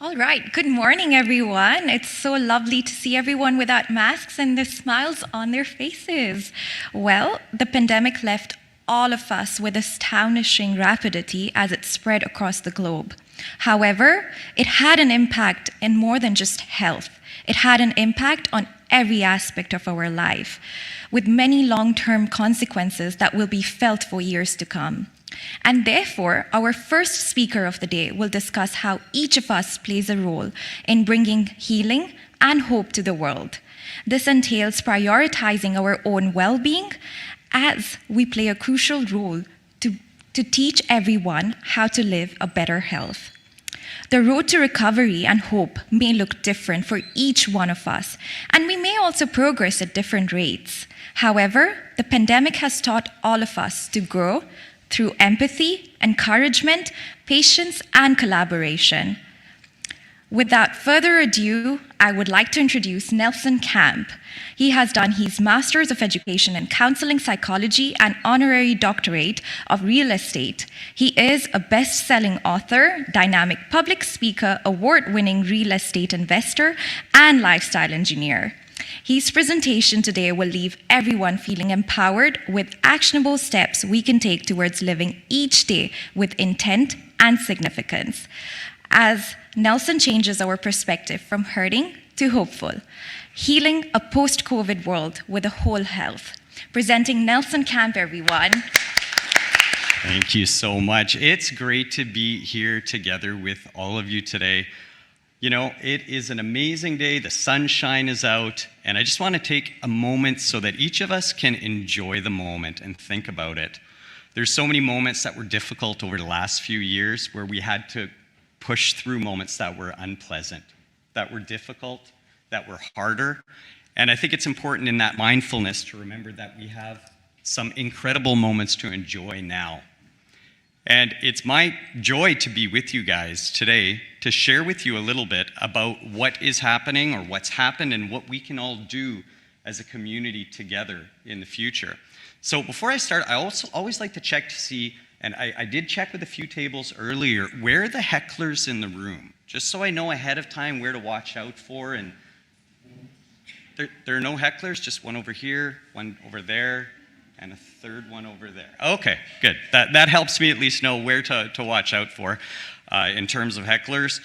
All right, good morning, everyone. It's so lovely to see everyone without masks and the smiles on their faces. Well, the pandemic left all of us with astonishing rapidity as it spread across the globe. However, it had an impact in more than just health. It had an impact on every aspect of our life, with many long-term consequences that will be felt for years to come. And therefore, our first speaker of the day will discuss how each of us plays a role in bringing healing and hope to the world. This entails prioritizing our own well-being as we play a crucial role to teach everyone how to live a better health. The road to recovery and hope may look different for each one of us, and we may also progress at different rates. However, the pandemic has taught all of us to grow through empathy, encouragement, patience, and collaboration. Without further ado, I would like to introduce Nelson Camp. He has done his Master's of Education in Counseling Psychology and Honorary Doctorate of Real Estate. He is a best-selling author, dynamic public speaker, award-winning real estate investor, and lifestyle engineer. His presentation today will leave everyone feeling empowered with actionable steps we can take towards living each day with intent and significance, as Nelson changes our perspective from hurting to hopeful, healing a post-COVID world with a whole health. Presenting Nelson Camp, everyone. Thank you so much. It's great to be here together with all of you today. You know, it is an amazing day, the sunshine is out, and I just want to take a moment so that each of us can enjoy the moment and think about it. There's so many moments that were difficult over the last few years where we had to push through moments that were unpleasant, that were difficult, that were harder, and I think it's important in that mindfulness to remember that we have some incredible moments to enjoy now. And it's my joy to be with you guys today to share with you a little bit about what is happening or what's happened and what we can all do as a community together in the future. So before I start, I also always like to check to see, and I did check with a few tables earlier, where are the hecklers in the room? Just so I know ahead of time where to watch out for. And there are no hecklers, just one over here, one over there, and a third one over there. Okay, good. That helps me at least know where to watch out for in terms of hecklers.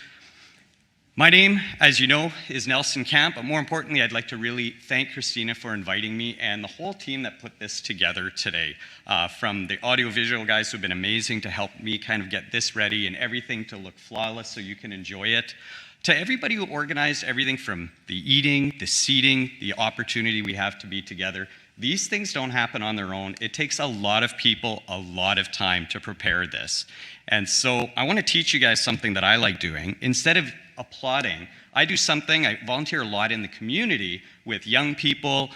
My name, as you know, is Nelson Camp, but more importantly, I'd like to really thank Christina for inviting me and the whole team that put this together today, from the audiovisual guys who've been amazing to help me kind of get this ready and everything to look flawless so you can enjoy it, to everybody who organized everything from the eating, the seating, the opportunity we have to be together. These things don't happen on their own. It takes a lot of people, a lot of time to prepare this. And so I want to teach you guys something that I like doing. Instead of applauding, I do something, I volunteer a lot in the community with young people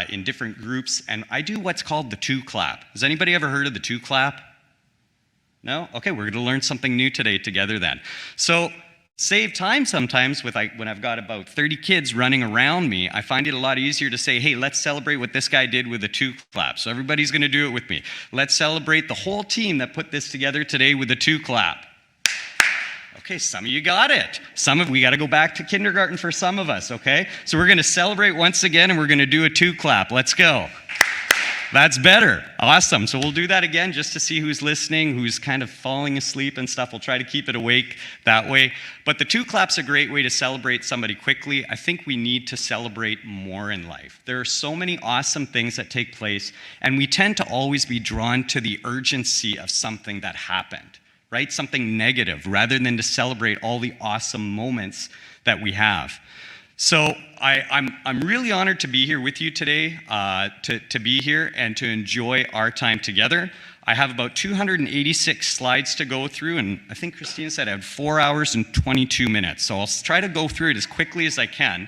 in different groups, and I do what's called the two clap. Has anybody ever heard of the two clap? No? Okay, we're going to learn something new today together then. So save time sometimes when I've got about 30 kids running around me. I find it a lot easier to say, hey, let's celebrate what this guy did with a two clap. So everybody's going to do it with me. Let's celebrate the whole team that put this together today with a two clap. Okay, some of you got it. We got to go back to kindergarten for some of us, okay? So we're going to celebrate once again, and we're going to do a two clap. Let's go. That's better. Awesome. So we'll do that again just to see who's listening, who's kind of falling asleep and stuff. We'll try to keep it awake that way. But the two clap's a great way to celebrate somebody quickly. I think we need to celebrate more in life. There are so many awesome things that take place, and we tend to always be drawn to the urgency of something that happened, right? Something negative, rather than to celebrate all the awesome moments that we have. So I'm really honored to be here with you today, to be here and to enjoy our time together. I have about 286 slides to go through, and I think Christina said I had 4 hours and 22 minutes. So I'll try to go through it as quickly as I can.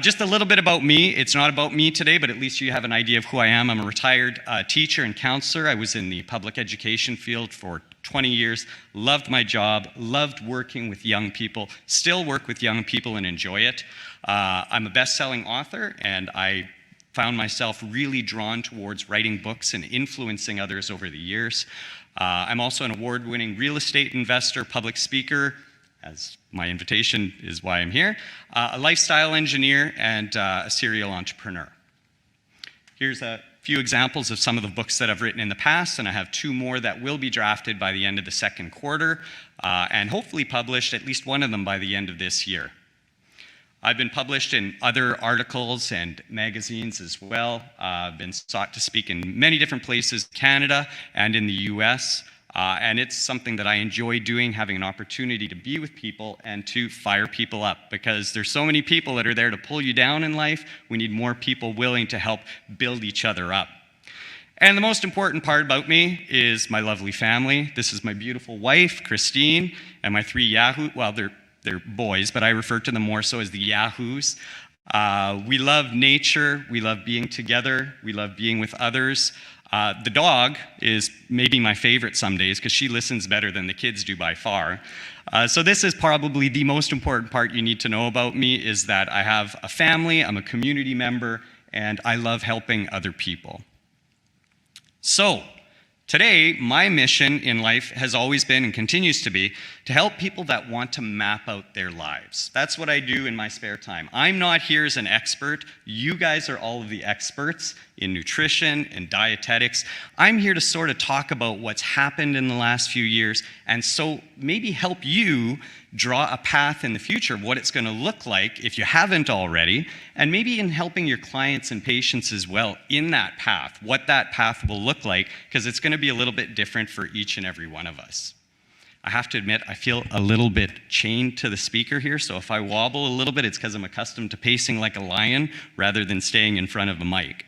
Just a little bit about me. It's not about me today, but at least you have an idea of who I am. I'm a retired teacher and counselor. I was in the public education field for 20 years, loved my job, loved working with young people, still work with young people and enjoy it. I'm a best-selling author, and I found myself really drawn towards writing books and influencing others over the years. I'm also an award-winning real estate investor, public speaker, as my invitation is why I'm here, a lifestyle engineer, and a serial entrepreneur. Here's a few examples of some of the books that I've written in the past, and I have 2 more that will be drafted by the end of the second quarter, and hopefully published, at least one of them, by the end of this year. I've been published in other articles and magazines as well. I've been sought to speak in many different places, Canada and in the US, and it's something that I enjoy doing, having an opportunity to be with people and to fire people up, because there's so many people that are there to pull you down in life. We need more people willing to help build each other up. And the most important part about me is my lovely family. This is my beautiful wife, Christine, and my 3 Yahoo, well, they're boys, but I refer to them more so as the Yahoos. We love nature, we love being together, we love being with others. The dog is maybe my favorite some days because she listens better than the kids do by far. So this is probably the most important part you need to know about me, is that I have a family, I'm a community member, and I love helping other people. So, today, my mission in life has always been and continues to be to help people that want to map out their lives. That's what I do in my spare time. I'm not here as an expert. You guys are all of the experts in nutrition and dietetics. I'm here to sort of talk about what's happened in the last few years, and so maybe help you draw a path in the future of what it's going to look like if you haven't already, and maybe in helping your clients and patients as well in that path, what that path will look like, because it's going to be a little bit different for each and every one of us. I have to admit, I feel a little bit chained to the speaker here, so if I wobble a little bit, it's because I'm accustomed to pacing like a lion rather than staying in front of a mic.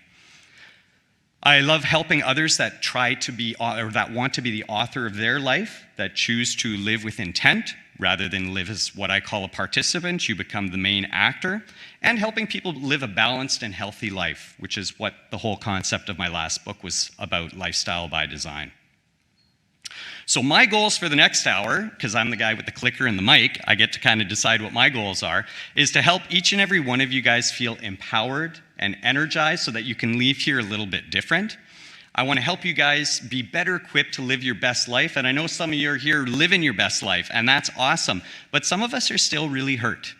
I love helping others that try to be, or that want to be the author of their life, that choose to live with intent rather than live as what I call a participant. You become the main actor, and helping people live a balanced and healthy life, which is what the whole concept of my last book was about, Lifestyle by Design. So my goals for the next hour, because I'm the guy with the clicker and the mic, I get to kind of decide what my goals are, is to help each and every one of you guys feel empowered and energized so that you can leave here a little bit different. I want to help you guys be better equipped to live your best life, and I know some of you are here living your best life, and that's awesome, but some of us are still really hurt,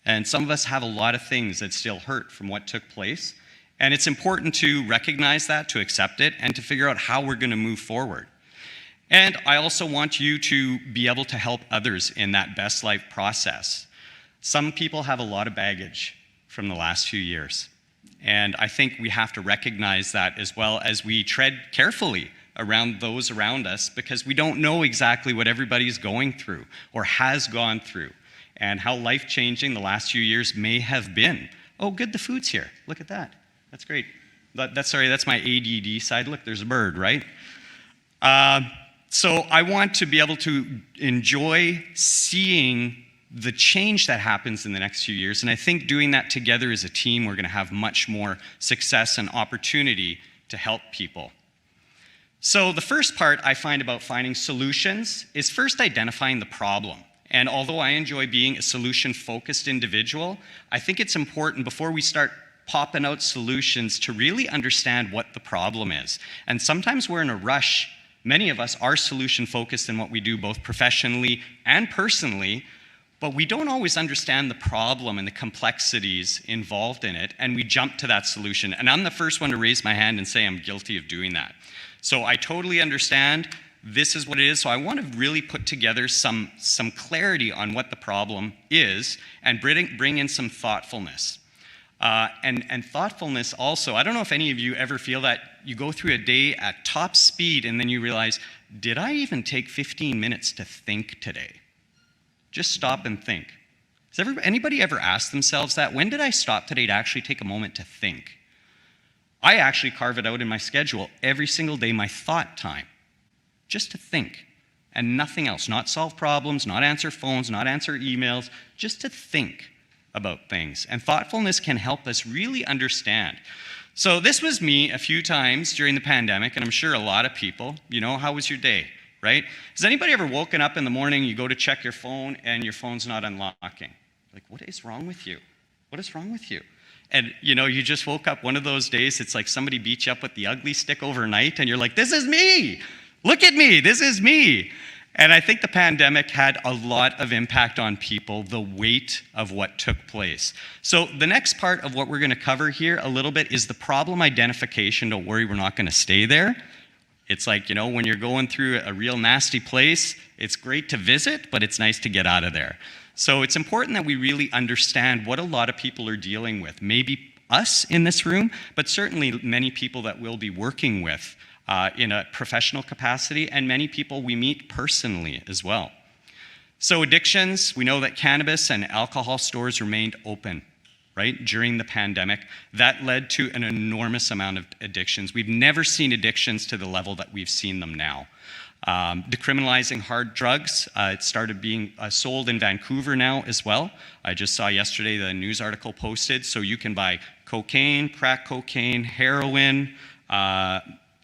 and some of us have a lot of things that still hurt from what took place, and it's important to recognize that, to accept it, and to figure out how we're going to move forward. And I also want you to be able to help others in that best life process. Some people have a lot of baggage from the last few years. And I think we have to recognize that as well as we tread carefully around those around us, because we don't know exactly what everybody's going through or has gone through and how life-changing the last few years may have been. Oh, good, the food's here. Look at that. That's great. Sorry, that's my ADD side. Look, there's a bird, right? So I want to be able to enjoy seeing the change that happens in the next few years. And I think doing that together as a team, we're going to have much more success and opportunity to help people. So the first part I find about finding solutions is first identifying the problem. And although I enjoy being a solution-focused individual, I think it's important before we start popping out solutions to really understand what the problem is. And sometimes we're in a rush. Many of us are solution-focused in what we do, both professionally and personally, but we don't always understand the problem and the complexities involved in it, and we jump to that solution. And I'm the first one to raise my hand and say I'm guilty of doing that. So I totally understand this is what it is, so I want to really put together some clarity on what the problem is and bring in some thoughtfulness. And thoughtfulness also, I don't know if any of you ever feel that you go through a day at top speed and then you realize, did I even take 15 minutes to think today? Just stop and think. Has anybody ever asked themselves that? When did I stop today to actually take a moment to think? I actually carve it out in my schedule every single day, my thought time, just to think and nothing else. Not solve problems, not answer phones, not answer emails, just to think about things. And thoughtfulness can help us really understand. So this was me a few times during the pandemic, and I'm sure a lot of people, how was your day, right? Has anybody ever woken up in the morning, you go to check your phone, and your phone's not unlocking? Like, what is wrong with you? What is wrong with you? And, you just woke up one of those days, it's like somebody beat you up with the ugly stick overnight, and you're like, this is me! Look at me! This is me! And I think the pandemic had a lot of impact on people, the weight of what took place. So the next part of what we're going to cover here a little bit is the problem identification. Don't worry, we're not going to stay there. It's like, when you're going through a real nasty place, it's great to visit, but it's nice to get out of there. So it's important that we really understand what a lot of people are dealing with. Maybe us in this room, but certainly many people that we'll be working with in a professional capacity, and many people we meet personally as well. So addictions, we know that cannabis and alcohol stores remained open, right, during the pandemic. That led to an enormous amount of addictions. We've never seen addictions to the level that we've seen them now. Decriminalizing hard drugs, it started being sold in Vancouver now as well. I just saw yesterday the news article posted, so you can buy cocaine, crack cocaine, heroin,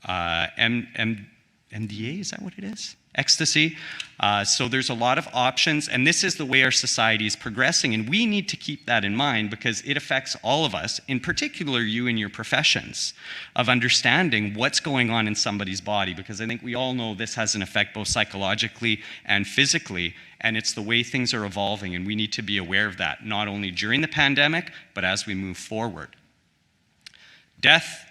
MDA, is that what it is? Ecstasy. So there's a lot of options, and this is the way our society is progressing, and we need to keep that in mind because it affects all of us, in particular you in your professions, of understanding what's going on in somebody's body, because I think we all know this has an effect both psychologically and physically, and it's the way things are evolving, and we need to be aware of that, not only during the pandemic, but as we move forward. Death,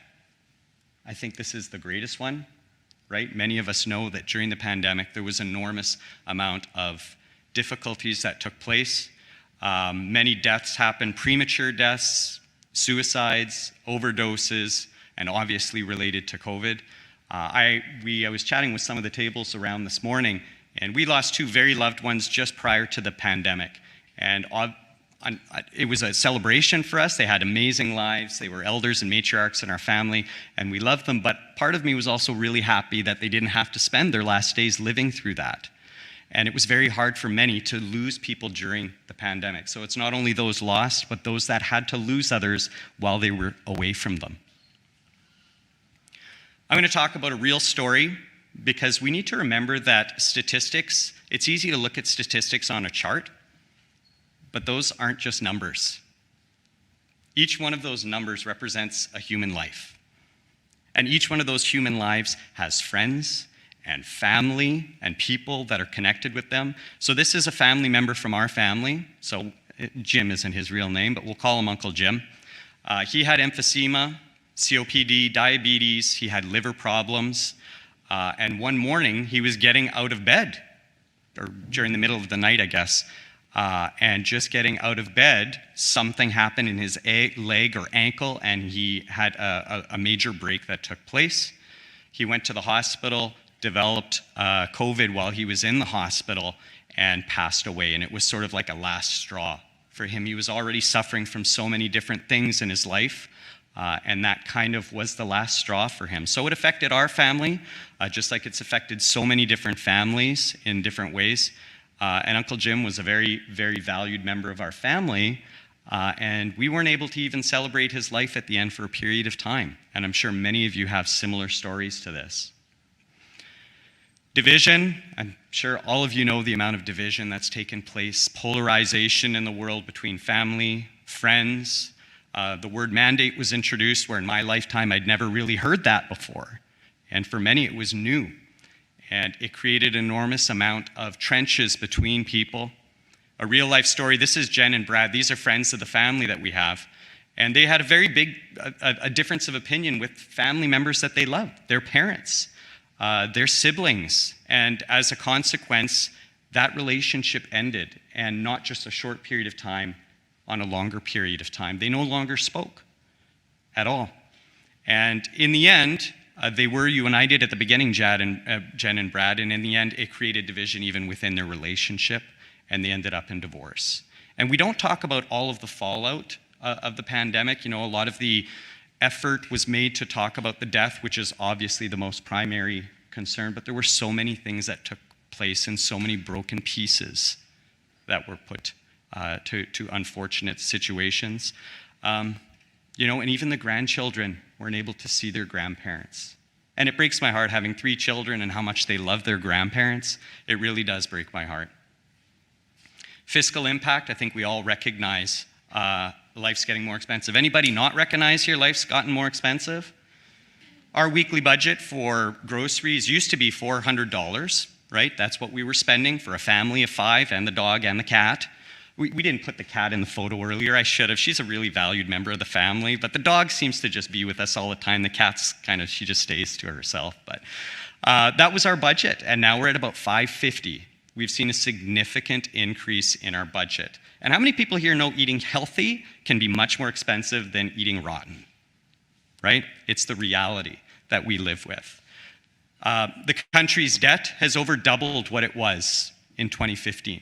I think this is the greatest one, right? Many of us know that during the pandemic, there was an enormous amount of difficulties that took place. Many deaths happened, premature deaths, suicides, overdoses, and obviously related to COVID. I was chatting with some of the tables around this morning, and we lost two very loved ones just prior to the pandemic. And it was a celebration for us. They had amazing lives. They were elders and matriarchs in our family, and we loved them. But part of me was also really happy that they didn't have to spend their last days living through that. And it was very hard for many to lose people during the pandemic. So it's not only those lost, but those that had to lose others while they were away from them. I'm going to talk about a real story because we need to remember that statistics, it's easy to look at statistics on a chart, but those aren't just numbers. Each one of those numbers represents a human life. And each one of those human lives has friends and family and people that are connected with them. So this is a family member from our family. So Jim isn't his real name, but we'll call him Uncle Jim. He had emphysema, COPD, diabetes, he had liver problems. And one morning he was getting out of bed, or during the middle of the night, I guess. And just getting out of bed, something happened in his leg or ankle, and he had a major break that took place. He went to the hospital, developed COVID while he was in the hospital, and passed away. And it was sort of like a last straw for him. He was already suffering from so many different things in his life, and that kind of was the last straw for him. So it affected our family, just like it's affected so many different families in different ways. And Uncle Jim was a very, very valued member of our family, and we weren't able to even celebrate his life at the end for a period of time. And I'm sure many of you have similar stories to this. Division, I'm sure all of you know the amount of division that's taken place, polarization in the world between family, friends. The word mandate was introduced, where in my lifetime I'd never really heard that before. And for many it was new. And it created an enormous amount of trenches between people. A real life story, this is Jen and Brad. These are friends of the family that we have. And they had a very big a difference of opinion with family members that they loved, their parents, their siblings. And as a consequence, that relationship ended, and not just a short period of time, on a longer period of time. They no longer spoke at all. And in the end, they were united at the beginning, Jen and Brad, and in the end, it created division even within their relationship, and they ended up in divorce. And we don't talk about all of the fallout of the pandemic. A lot of the effort was made to talk about the death, which is obviously the most primary concern, but there were so many things that took place and so many broken pieces that were put to unfortunate situations. And even the grandchildren weren't able to see their grandparents. And it breaks my heart having 3 children and how much they love their grandparents. It really does break my heart. Fiscal impact, I think we all recognize life's getting more expensive. Anybody not recognize here life's gotten more expensive? Our weekly budget for groceries used to be $400, right? That's what we were spending for a family of 5 and the dog and the cat. We didn't put the cat in the photo earlier. I should have. She's a really valued member of the family, but the dog seems to just be with us all the time. The cat's she just stays to herself. But that was our budget, and now we're at about $550. We've seen a significant increase in our budget. And how many people here know eating healthy can be much more expensive than eating rotten, right? It's the reality that we live with. The country's debt has over doubled what it was in 2015.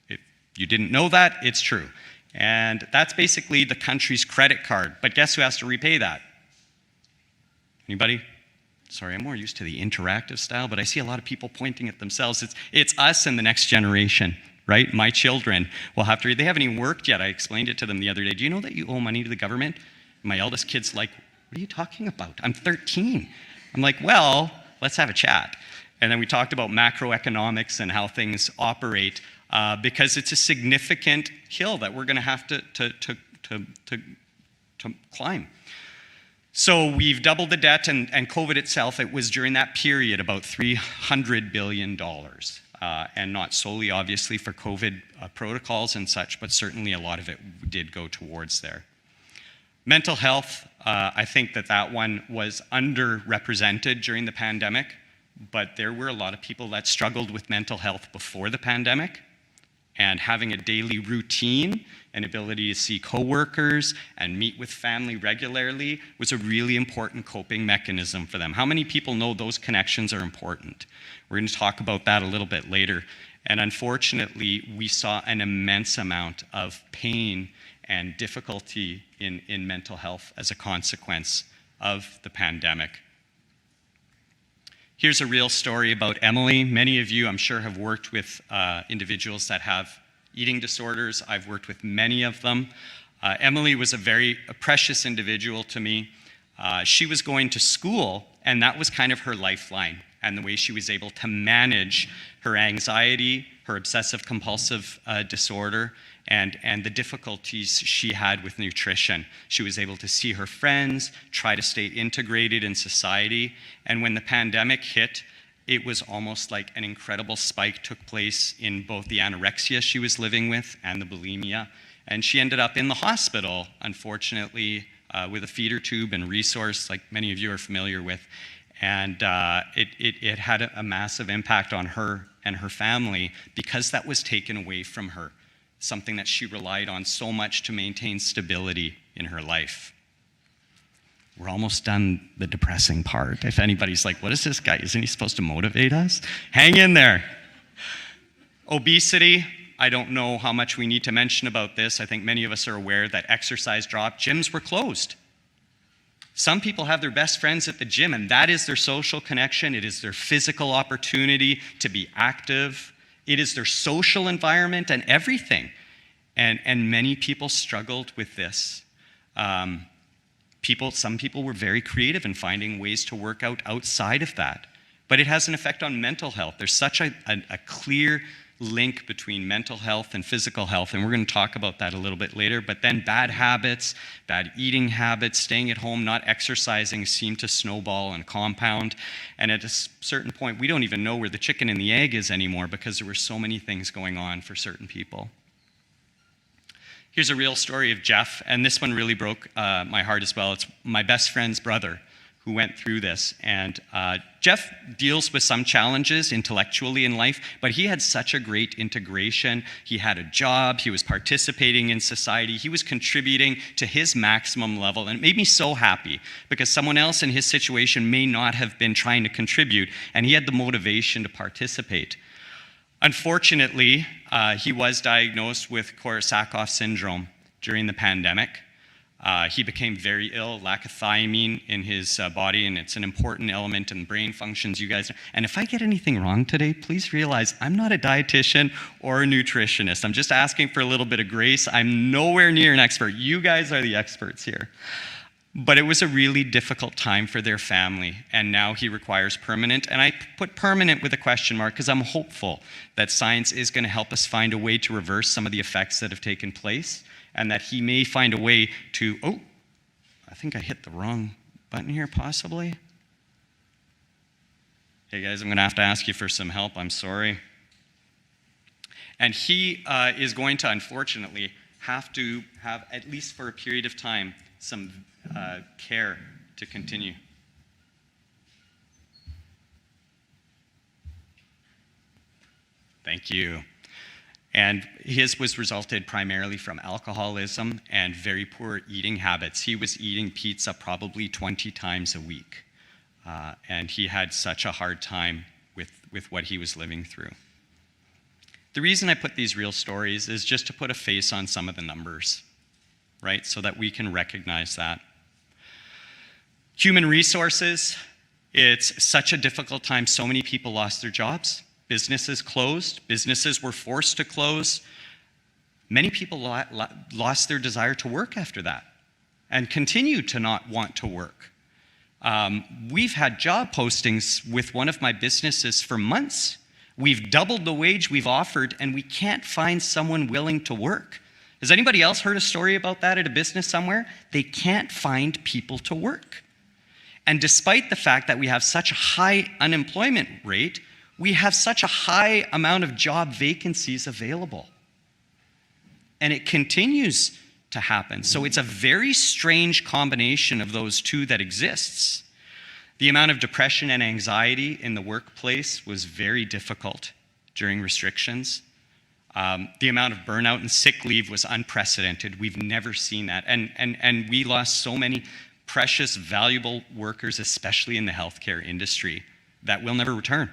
If you didn't know that, it's true. And that's basically the country's credit card. But guess who has to repay that? Anybody? Sorry, I'm more used to the interactive style, but I see a lot of people pointing at themselves. It's us and the next generation, right? My children will have to, they haven't even worked yet. I explained it to them the other day. Do you know that you owe money to the government? My eldest kid's like, what are you talking about? I'm 13. I'm like, well, let's have a chat. And then we talked about macroeconomics and how things operate because it's a significant hill that we're going to have to climb. So we've doubled the debt, and COVID itself, it was during that period about $300 billion. And not solely, obviously, for COVID protocols and such, but certainly a lot of it did go towards there. Mental health, I think that one was underrepresented during the pandemic, but there were a lot of people that struggled with mental health before the pandemic, and having a daily routine and ability to see coworkers and meet with family regularly was a really important coping mechanism for them. How many people know those connections are important? We're going to talk about that a little bit later. And unfortunately, we saw an immense amount of pain and difficulty in mental health as a consequence of the pandemic. Here's a real story about Emily. Many of you, I'm sure, have worked with individuals that have eating disorders. I've worked with many of them. Emily was a precious individual to me. She was going to school, and that was kind of her lifeline, and the way she was able to manage her anxiety, her obsessive-compulsive disorder, and the difficulties she had with nutrition. She was able to see her friends, try to stay integrated in society, and when the pandemic hit, it was almost like an incredible spike took place in both the anorexia she was living with and the bulimia, and she ended up in the hospital, unfortunately, with a feeder tube and resource, like many of you are familiar with, and it had a massive impact on her and her family because that was taken away from her, something that she relied on so much to maintain stability in her life. We're almost done the depressing part. If anybody's like, what is this guy? Isn't he supposed to motivate us? Hang in there. Obesity, I don't know how much we need to mention about this. I think many of us are aware that exercise dropped. Gyms were closed. Some people have their best friends at the gym, and that is their social connection. It is their physical opportunity to be active. It is their social environment and everything. And many people struggled with this. Some people were very creative in finding ways to work out outside of that. But it has an effect on mental health. There's such a clear link between mental health and physical health, and we're going to talk about that a little bit later. But then bad habits, bad eating habits, staying at home, not exercising seem to snowball and compound. And at a certain point, we don't even know where the chicken and the egg is anymore because there were so many things going on for certain people. Here's a real story of Jeff, and this one really broke my heart as well. It's my best friend's brother who went through this. And Jeff deals with some challenges intellectually in life, but he had such a great integration. He had a job, he was participating in society, he was contributing to his maximum level, and it made me so happy because someone else in his situation may not have been trying to contribute, and he had the motivation to participate. Unfortunately, he was diagnosed with Korsakoff syndrome during the pandemic. He became very ill, lack of thiamine in his body, and it's an important element in brain functions, you guys know. And if I get anything wrong today, please realize I'm not a dietitian or a nutritionist. I'm just asking for a little bit of grace. I'm nowhere near an expert. You guys are the experts here. But it was a really difficult time for their family, and now he requires permanent. And I put permanent with a question mark because I'm hopeful that science is going to help us find a way to reverse some of the effects that have taken place, and that he may find a way to, I think I hit the wrong button here, possibly. Hey guys, I'm going to have to ask you for some help. I'm sorry. And he is going to, unfortunately, have to have, at least for a period of time, some care to continue. Thank you. And his was resulted primarily from alcoholism and very poor eating habits. He was eating pizza probably 20 times a week. And he had such a hard time with what he was living through. The reason I put these real stories is just to put a face on some of the numbers, right? So that we can recognize that. Human resources, it's such a difficult time. So many people lost their jobs. Businesses closed. Businesses were forced to close. Many people lost their desire to work after that and continue to not want to work. We've had job postings with one of my businesses for months. We've doubled the wage we've offered, and we can't find someone willing to work. Has anybody else heard a story about that at a business somewhere? They can't find people to work. And despite the fact that we have such a high unemployment rate, we have such a high amount of job vacancies available. And it continues to happen. So it's a very strange combination of those two that exists. The amount of depression and anxiety in the workplace was very difficult during restrictions. The amount of burnout and sick leave was unprecedented. We've never seen that. And we lost so many precious, valuable workers, especially in the healthcare industry, that will never return.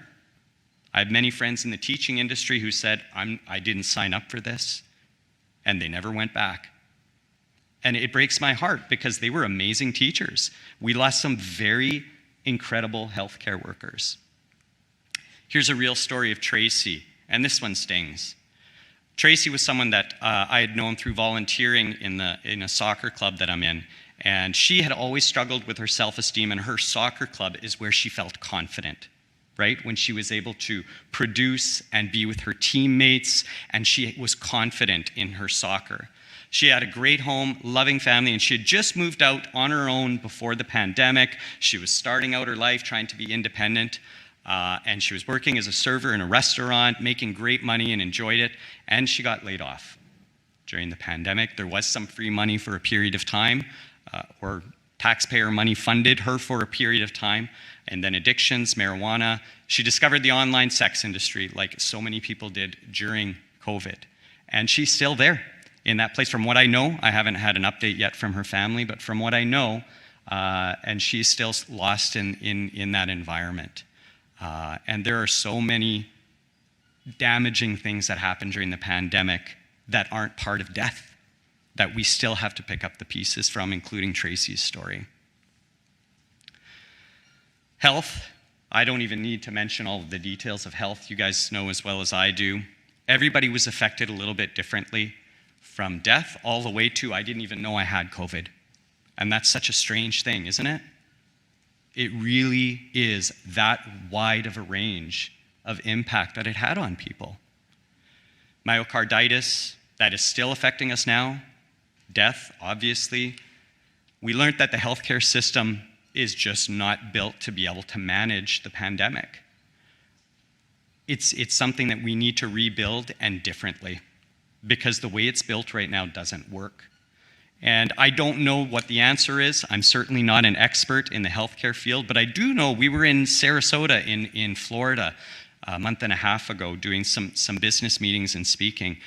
I have many friends in the teaching industry who said, I didn't sign up for this, and they never went back. And it breaks my heart because they were amazing teachers. We lost some very incredible healthcare workers. Here's a real story of Tracy, and this one stings. Tracy was someone that I had known through volunteering in a soccer club that I'm in, and she had always struggled with her self-esteem, and her soccer club is where she felt confident. Right? When she was able to produce and be with her teammates, and she was confident in her soccer. She had a great home, loving family, and she had just moved out on her own before the pandemic. She was starting out her life trying to be independent, and she was working as a server in a restaurant, making great money and enjoyed it, and she got laid off during the pandemic. There was some free money for a period of time, or taxpayer money funded her for a period of time. And then addictions, marijuana. She discovered the online sex industry like so many people did during COVID. And she's still there in that place. From what I know, I haven't had an update yet from her family, but from what I know, and she's still lost in that environment. And there are so many damaging things that happened during the pandemic that aren't part of death, that we still have to pick up the pieces from, including Tracy's story. Health, I don't even need to mention all of the details of health. You guys know as well as I do. Everybody was affected a little bit differently, from death all the way to I didn't even know I had COVID. And that's such a strange thing, isn't it? It really is that wide of a range of impact that it had on people. Myocarditis, that is still affecting us now. Death, obviously. We learned that the healthcare system is just not built to be able to manage the pandemic. It's something that we need to rebuild, and differently, because the way it's built right now doesn't work. And I don't know what the answer is. I'm certainly not an expert in the healthcare field, but I do know we were in Sarasota in Florida a month and a half ago doing some business meetings and speaking.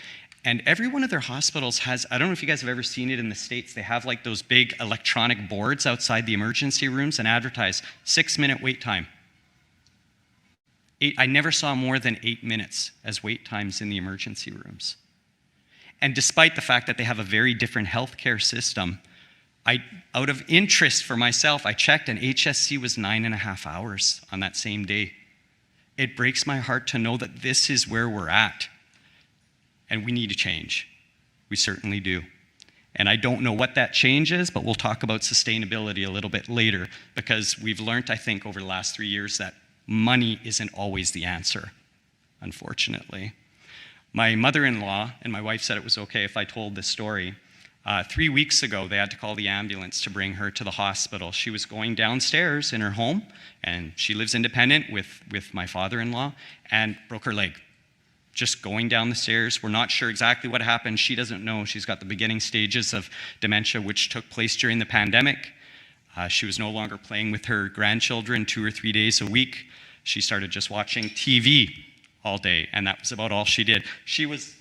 And every one of their hospitals has, I don't know if you guys have ever seen it in the States, they have like those big electronic boards outside the emergency rooms and advertise 6-minute wait time. I never saw more than 8 minutes as wait times in the emergency rooms. And despite the fact that they have a very different healthcare system, out of interest for myself, I checked, and HSC was 9.5 hours on that same day. It breaks my heart to know that this is where we're at. And we need to change. We certainly do. And I don't know what that change is, but we'll talk about sustainability a little bit later, because we've learned, I think, over the last 3 years that money isn't always the answer, unfortunately. My mother-in-law and my wife said it was okay if I told this story. 3 weeks ago, they had to call the ambulance to bring her to the hospital. She was going downstairs in her home, and she lives independent with my father-in-law, and broke her leg. Just going down the stairs. We're not sure exactly what happened. She doesn't know. She's got the beginning stages of dementia, which took place during the pandemic. She was no longer playing with her grandchildren 2 or 3 days a week. She started just watching TV all day, and that was about all she did. She was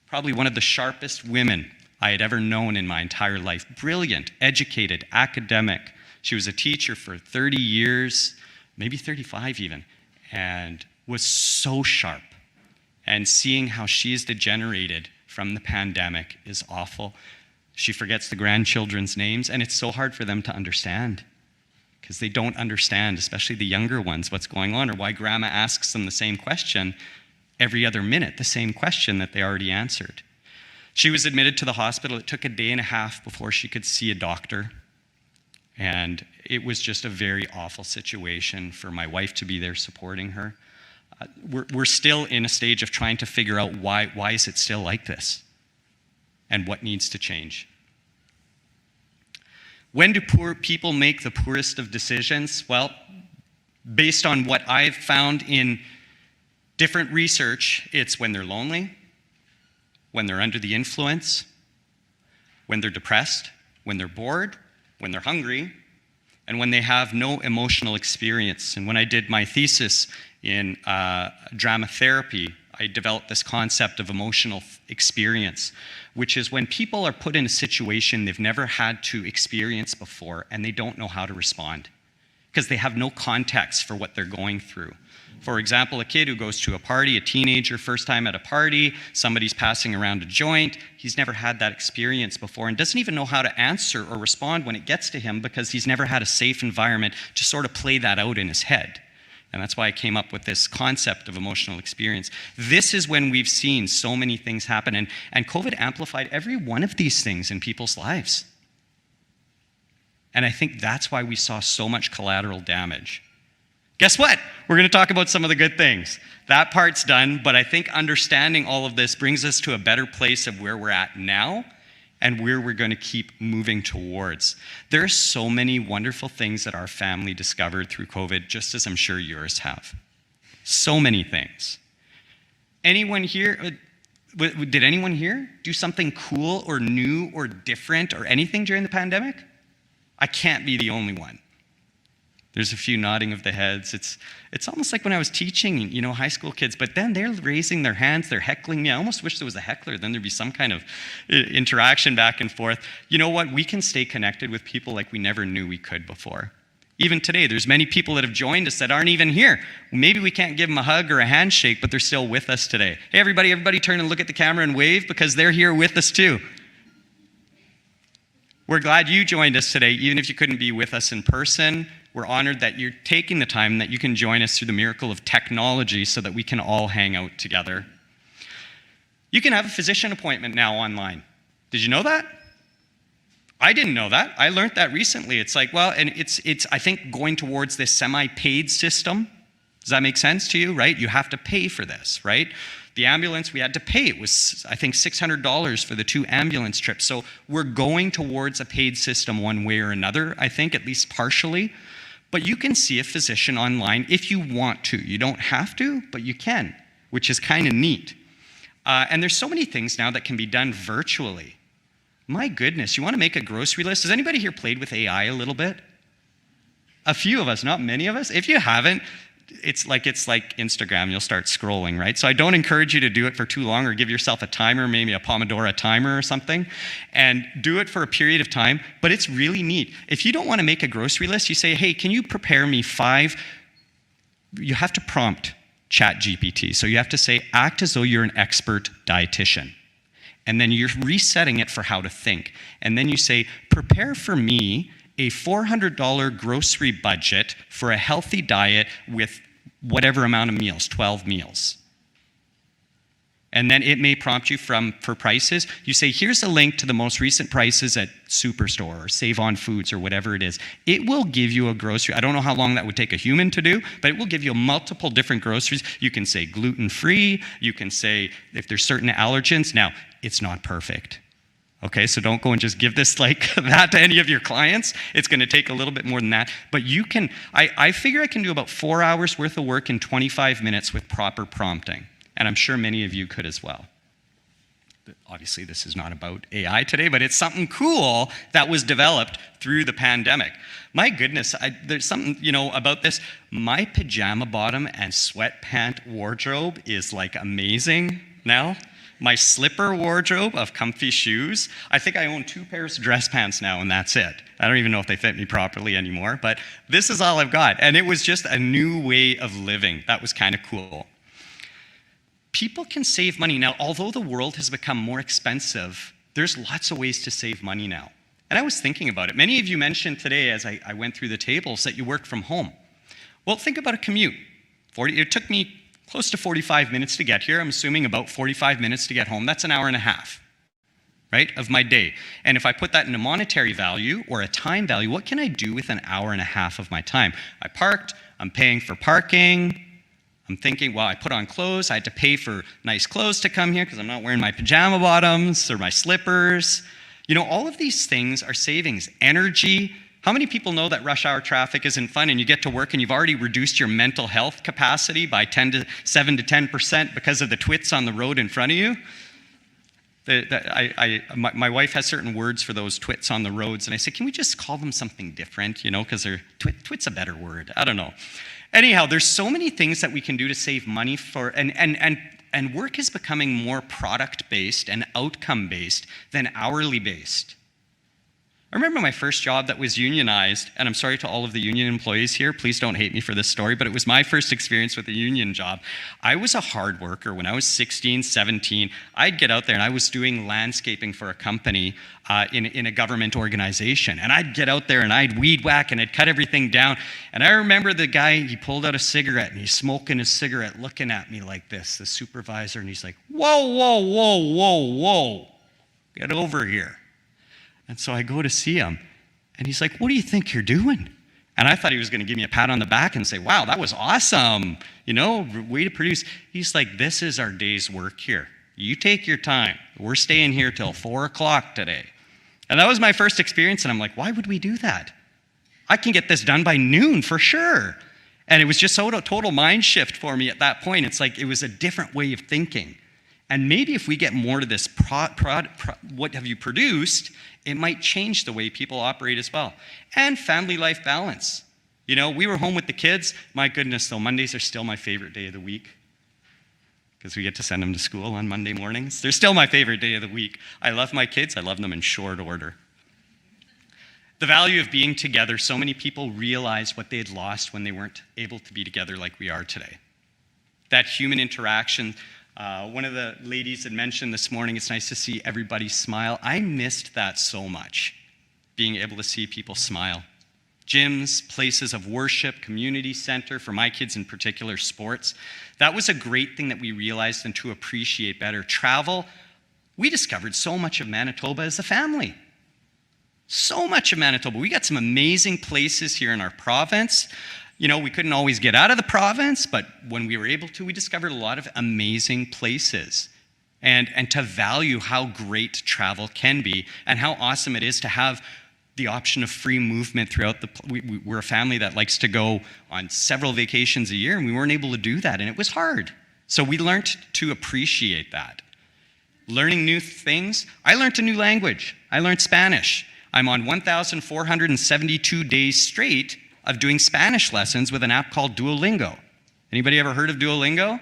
probably one of the sharpest women I had ever known in my entire life. Brilliant, educated, academic. She was a teacher for 30 years, maybe 35 even, and was so sharp. And seeing how she's degenerated from the pandemic is awful. She forgets the grandchildren's names, and it's so hard for them to understand because they don't understand, especially the younger ones, what's going on or why grandma asks them the same question every other minute, the same question that they already answered. She was admitted to the hospital. It took a day and a half before she could see a doctor. And it was just a very awful situation for my wife to be there supporting her. We're still in a stage of trying to figure out why is it still like this and what needs to change. When do poor people make the poorest of decisions? Well, based on what I've found in different research, it's when they're lonely, when they're under the influence, when they're depressed, when they're bored, when they're hungry, and when they have no emotional experience. And when I did my thesis in drama therapy, I developed this concept of emotional experience, which is when people are put in a situation they've never had to experience before and they don't know how to respond because they have no context for what they're going through. For example, a kid who goes to a party, a teenager, first time at a party, somebody's passing around a joint, he's never had that experience before and doesn't even know how to answer or respond when it gets to him because he's never had a safe environment to sort of play that out in his head. And that's why I came up with this concept of emotional experience. This is when we've seen so many things happen, and COVID amplified every one of these things in people's lives. And I think that's why we saw so much collateral damage. Guess what? We're going to talk about some of the good things. That part's done, but I think understanding all of this brings us to a better place of where we're at now and where we're going to keep moving towards. There are so many wonderful things that our family discovered through COVID, just as I'm sure yours have. So many things. Anyone here, did anyone here do something cool or new or different or anything during the pandemic? I can't be the only one. There's a few nodding of the heads. It's almost like when I was teaching, high school kids, but then they're raising their hands, they're heckling me. I almost wish there was a heckler, then there'd be some kind of interaction back and forth. You know what? We can stay connected with people like we never knew we could before. Even today, there's many people that have joined us that aren't even here. Maybe we can't give them a hug or a handshake, but they're still with us today. Hey, everybody turn and look at the camera and wave because they're here with us too. We're glad you joined us today, even if you couldn't be with us in person. We're honored that you're taking the time, that you can join us through the miracle of technology so that we can all hang out together. You can have a physician appointment now online. Did you know that? I didn't know that. I learned that recently. It's like, well, and it's I think going towards this semi-paid system. Does that make sense to you, right? You have to pay for this, right? The ambulance, we had to pay. It was, I think, $600 for the 2 ambulance trips. So we're going towards a paid system one way or another, I think, at least partially. But you can see a physician online if you want to. You don't have to, but you can, which is kind of neat. And there's so many things now that can be done virtually. My goodness, you want to make a grocery list? Has anybody here played with AI a little bit? A few of us, not many of us. If you haven't, it's like Instagram, you'll start scrolling, right? So I don't encourage you to do it for too long or give yourself a timer, maybe a Pomodoro timer or something, and do it for a period of time, but it's really neat. If you don't want to make a grocery list, you say, hey, can you prepare me 5, you have to prompt ChatGPT. So you have to say, act as though you're an expert dietitian. And then you're resetting it for how to think. And then you say, prepare for me a $400 grocery budget for a healthy diet with whatever amount of meals, 12 meals. And then it may prompt you for prices. You say, here's a link to the most recent prices at Superstore or Save on Foods or whatever it is. It will give you a grocery. I don't know how long that would take a human to do, but it will give you multiple different groceries. You can say gluten-free. You can say if there's certain allergens. Now, it's not perfect. Okay, so don't go and just give this like that to any of your clients. It's going to take a little bit more than that. But you can, I figure I can do about 4 hours worth of work in 25 minutes with proper prompting. And I'm sure many of you could as well. Obviously, this is not about AI today, but it's something cool that was developed through the pandemic. My goodness, there's something, about this. My pajama bottom and sweatpant wardrobe is like amazing now. My slipper wardrobe of comfy shoes, I think I own 2 pairs of dress pants now, and that's it. I don't even know if they fit me properly anymore, but this is all I've got. And it was just a new way of living. That was kind of cool. People can save money now. Although the world has become more expensive, there's lots of ways to save money now. And I was thinking about it. Many of you mentioned today as I went through the tables that you work from home. Well, think about a commute. It took me close to 45 minutes to get here. I'm assuming about 45 minutes to get home. That's an hour and a half, right, of my day. And if I put that in a monetary value or a time value, what can I do with an hour and a half of my time? I parked, I'm paying for parking. I'm thinking, well, I put on clothes. I had to pay for nice clothes to come here because I'm not wearing my pajama bottoms or my slippers. All of these things are savings. Energy. How many people know that rush hour traffic isn't fun and you get to work and you've already reduced your mental health capacity by 7 to 10% because of the twits on the road in front of you? My wife has certain words for those twits on the roads, and I said, can we just call them something different, because twit's a better word. I don't know. Anyhow, there's so many things that we can do to save money for, and work is becoming more product-based and outcome-based than hourly-based. I remember my first job that was unionized, and I'm sorry to all of the union employees here, please don't hate me for this story, but it was my first experience with a union job. I was a hard worker. When I was 16, 17, I'd get out there and I was doing landscaping for a company in a government organization. And I'd get out there and I'd weed whack and I'd cut everything down. And I remember the guy, he pulled out a cigarette and he's smoking his cigarette, looking at me like this, the supervisor, and he's like, whoa, whoa, whoa, whoa, whoa, get over here. And so I go to see him, and he's like, what do you think you're doing? And I thought he was going to give me a pat on the back and say, wow, that was awesome, way to produce. He's like, this is our day's work here. You take your time. We're staying here till 4 o'clock today. And that was my first experience, and I'm like, why would we do that? I can get this done by noon for sure. And it was just a total mind shift for me at that point. It's like it was a different way of thinking. And maybe if we get more to this, what have you produced, it might change the way people operate as well. And family life balance. We were home with the kids. My goodness, though, Mondays are still my favorite day of the week because we get to send them to school on Monday mornings. They're still my favorite day of the week. I love my kids. I love them in short order. The value of being together, so many people realized what they had lost when they weren't able to be together like we are today. That human interaction. One of the ladies had mentioned this morning, it's nice to see everybody smile. I missed that so much, being able to see people smile. Gyms, places of worship, community center, for my kids in particular, sports. That was a great thing that we realized and to appreciate better. Travel, we discovered so much of Manitoba as a family. So much of Manitoba. We got some amazing places here in our province. We couldn't always get out of the province, but when we were able to, we discovered a lot of amazing places. And to value how great travel can be and how awesome it is to have the option of free movement throughout we're a family that likes to go on several vacations a year, and we weren't able to do that, and it was hard. So we learned to appreciate that. Learning new things. I learned a new language. I learned Spanish. I'm on 1,472 days straight of doing Spanish lessons with an app called Duolingo. Anybody ever heard of Duolingo?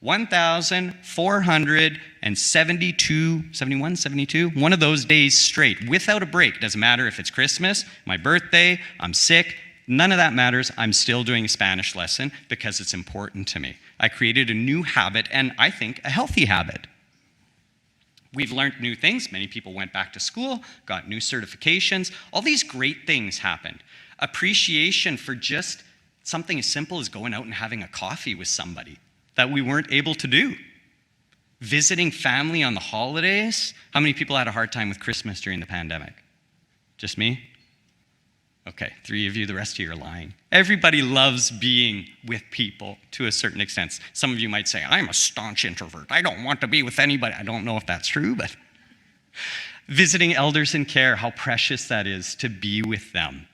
1,472, one of those days straight, without a break. Doesn't matter if it's Christmas, my birthday, I'm sick, none of that matters. I'm still doing a Spanish lesson because it's important to me. I created a new habit, and I think a healthy habit. We've learned new things. Many people went back to school, got new certifications. All these great things happened. Appreciation for just something as simple as going out and having a coffee with somebody that we weren't able to do. Visiting family on the holidays. How many people had a hard time with Christmas during the pandemic? Just me? Okay, 3 of you, the rest of you are lying. Everybody loves being with people to a certain extent. Some of you might say, I'm a staunch introvert. I don't want to be with anybody. I don't know if that's true, but Visiting elders in care, how precious that is to be with them.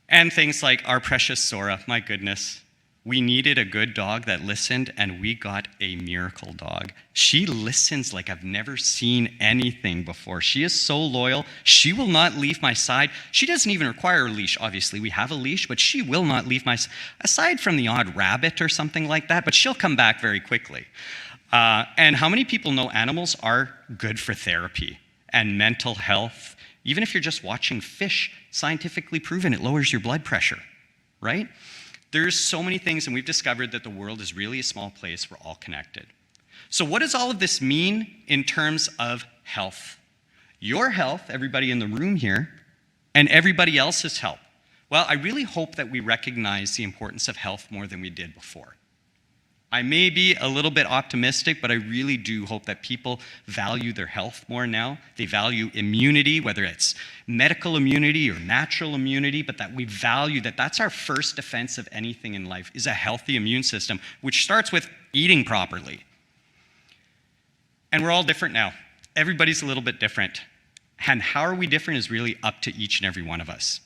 And things like our precious Sora, my goodness. We needed a good dog that listened, and we got a miracle dog. She listens like I've never seen anything before. She is so loyal. She will not leave my side. She doesn't even require a leash. Obviously, we have a leash, but she will not leave my side, aside from the odd rabbit or something like that, but she'll come back very quickly. And how many people know animals are good for therapy and mental health? Even if you're just watching fish, scientifically proven it lowers your blood pressure, right? There's so many things, and we've discovered that the world is really a small place. We're all connected. So what does all of this mean in terms of health? Your health, everybody in the room here, and everybody else's health. Well, I really hope that we recognize the importance of health more than we did before. I may be a little bit optimistic, but I really do hope that people value their health more now. They value immunity, whether it's medical immunity or natural immunity, but that we value that that's our first defense of anything in life, is a healthy immune system, which starts with eating properly. And we're all different now. Everybody's a little bit different. And how are we different is really up to each and every one of us.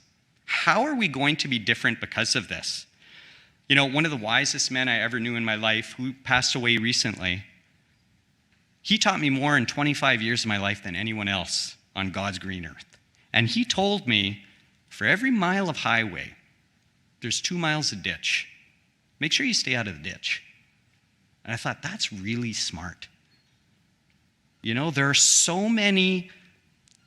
How are we going to be different because of this? You know, one of the wisest men I ever knew in my life, who passed away recently, he taught me more in 25 years of my life than anyone else on God's green earth. And he told me, for every mile of highway, there's 2 miles of ditch. Make sure you stay out of the ditch. And I thought, that's really smart. You know, there are so many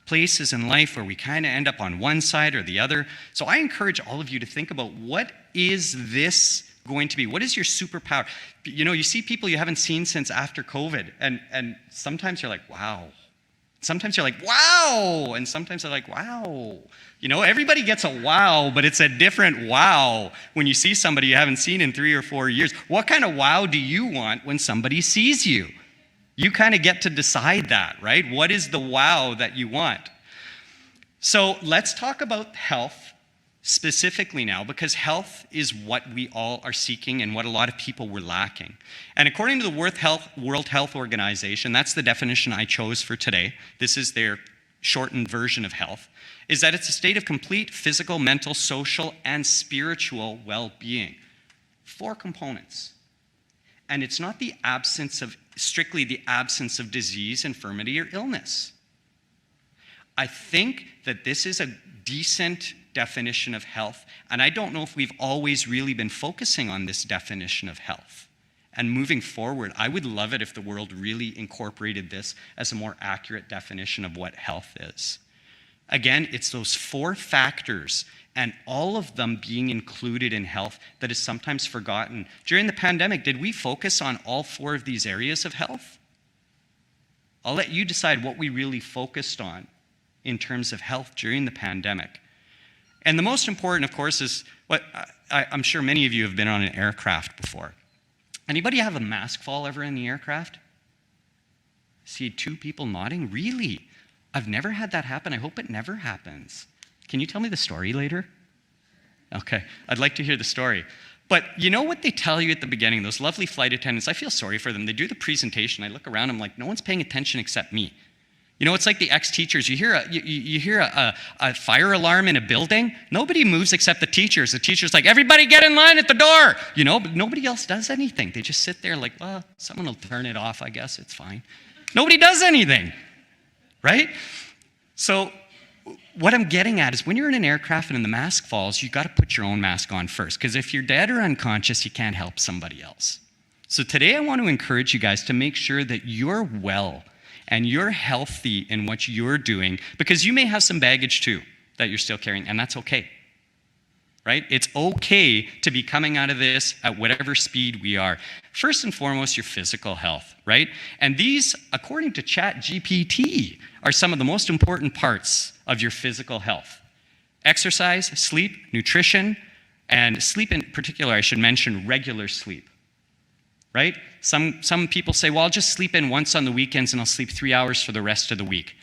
places in life where we kind of end up on one side or the other. So I encourage all of you to think about, what is this going to be? What is your superpower? You know, you see people you haven't seen since after COVID, and sometimes you're like, wow. Sometimes you're like, wow. And sometimes they're like, wow. You know, everybody gets a wow, but it's a different wow when you see somebody you haven't seen in 3 or 4 years. What kind of wow do you want when somebody sees you? You kind of get to decide that, right? What is the wow that you want? So let's talk about health specifically now, because health is what we all are seeking and what a lot of people were lacking. And according to the World Health Organization, that's the definition I chose for today. This is their shortened version of health, is that it's a state of complete physical, mental, social, and spiritual well-being. 4 components. And it's not the absence of, strictly the absence of disease, infirmity, or illness. I think that this is a decent definition of health, and I don't know if we've always really been focusing on this definition of health. And moving forward, I would love it if the world really incorporated this as a more accurate definition of what health is. Again, it's those 4 factors, and all of them being included in health, that is sometimes forgotten. During the pandemic, did we focus on all 4 of these areas of health? I'll let you decide what we really focused on in terms of health during the pandemic. And the most important, of course, is what I'm sure many of you have been on an aircraft before. Anybody have a mask fall ever in the aircraft? See 2 people nodding? Really? I've never had that happen. I hope it never happens. Can you tell me the story later? Okay, I'd like to hear the story. But you know what they tell you at the beginning, those lovely flight attendants, I feel sorry for them. They do the presentation. I look around, I'm like, no one's paying attention except me. You know, it's like the ex-teachers. You hear a fire alarm in a building. Nobody moves except the teachers. The teacher's like, everybody get in line at the door. You know, but nobody else does anything. They just sit there like, well, someone will turn it off, I guess. It's fine. Nobody does anything, right? So what I'm getting at is when you're in an aircraft and the mask falls, you got to put your own mask on first, because if you're dead or unconscious, you can't help somebody else. So today I want to encourage you guys to make sure that you're well and you're healthy in what you're doing, because you may have some baggage too that you're still carrying, and that's okay, right? It's okay to be coming out of this at whatever speed we are. First and foremost, your physical health, right? And these, according to ChatGPT, are some of the most important parts of your physical health. Exercise, sleep, nutrition, and sleep in particular, I should mention regular sleep. Right? Some people say, well, I'll just sleep in once on the weekends and I'll sleep 3 hours for the rest of the week.